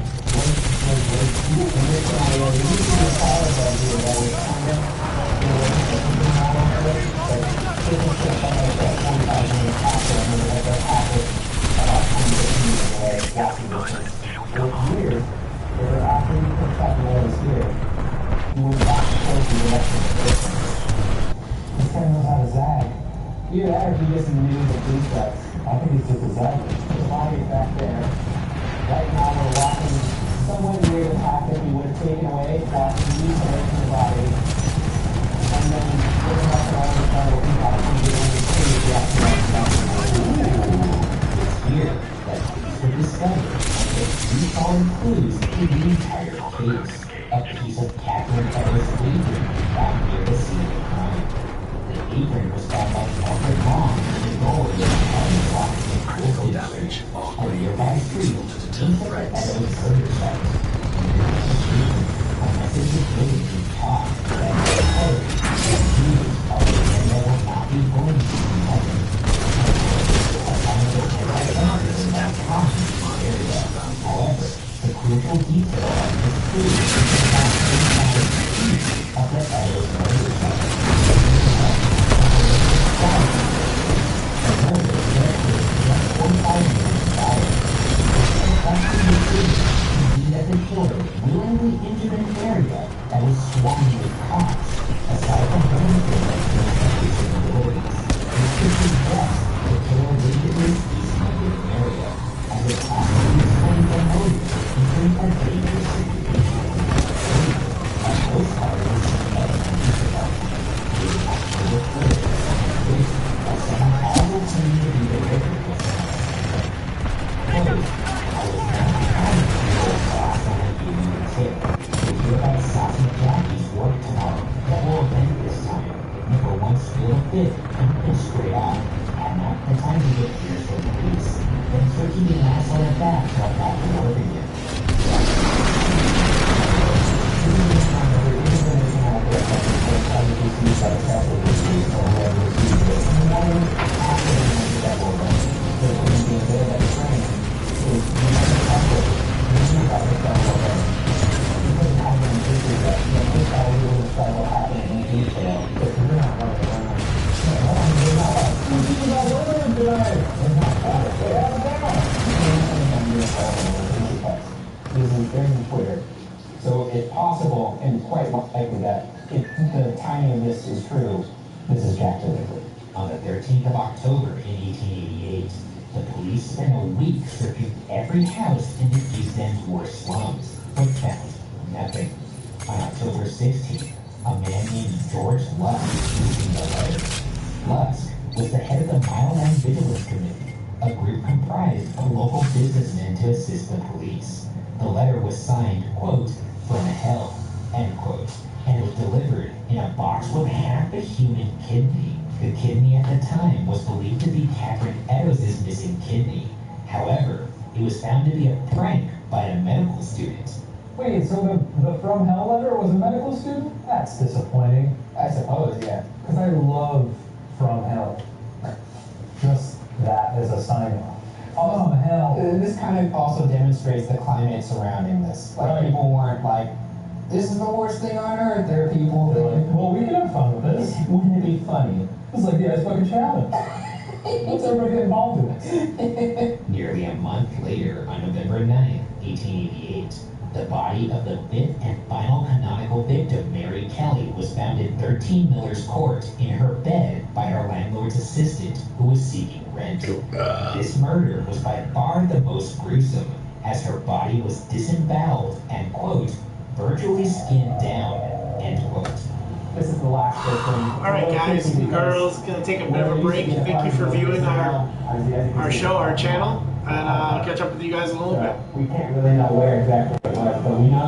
Either that or he gets in the news of police trucks. I think it's just a zag. The body is back there. Right now we're walking somewhat near the path that we would have taken away, walking these away from the body. And then looking up at all the final impact and getting the stage after that. It's here that police were discovered and that three solid clues to the entire case. A piece of Catherine Evans' apron found near the scene of the crime. The apron was found by Alfred Long in the doorway of the apartment block in critical damage. A nearby street inside Evans' murder site. A message was given to Todd that the code and views of the area will not be going to be heaven. A sign of the anti-evidence is not common in the area. However, the crucial detail of this clue is that inside the street of the Evans' murder site. The murder occurred just 45 minutes prior. That the killer willingly entered an area that was swarming with cops, aside from benefit of his abilities. This could suggest the killer waited his east of the area, as it possibly explains the motive behind a dangerous situation. A postcard was sent by the police department dated October 3rd, which, as someone also claimed to be the Ripper was sent. I was not trying to go fast on a gaming tip. We hear about Sassy Jackie's work tomorrow. The whole event this time. Number one split a bit and straight on. Had not the time to get ears from the police. Then searching an asshole at that till I got to work again. Twitter. So it's possible and quite likely that if the timing of this is true, this is Jack the Ripper. On the 13th of October in 1888, the police spent a week searching every house in the East End's worst slums, but found nothing. On October 16th, a man named George Lusk received a letter. Lusk was the head of the Mile End Vigilance Committee, a group comprised of local businessmen to assist the police. The letter was signed, quote, from hell, end quote, and was delivered in a box with half a human kidney. The kidney at the time was believed to be Catherine Eddowes' missing kidney. However, it was found to be a prank by a medical student. Wait, so the From Hell letter was a medical student? That's disappointing. I suppose, yeah. Because I love From Hell. Just that as a sign-off. From Hell. This kind of also demonstrates the climate surrounding this. Like, people weren't like, this is the worst thing on earth. There are people They're like, well, we can have fun with this. Wouldn't it be funny? It's like the Ice Bucket Challenge. Let's everybody get involved in this. Nearly a month later, on November 9, 1888, the body of the fifth and final canonical victim, Mary Kelly, was found in 13 Miller's Court in her bed by her landlord's assistant, who was seeking rent. This murder was by far the most gruesome, as her body was disemboweled and, quote, virtually skinned down, end quote. This is the last victim. Alright guys and girls, gonna take a bit of a break. Thank you for viewing our show, our channel, and I'll catch up with you guys in a little bit. We can't really know where exactly it was, but we know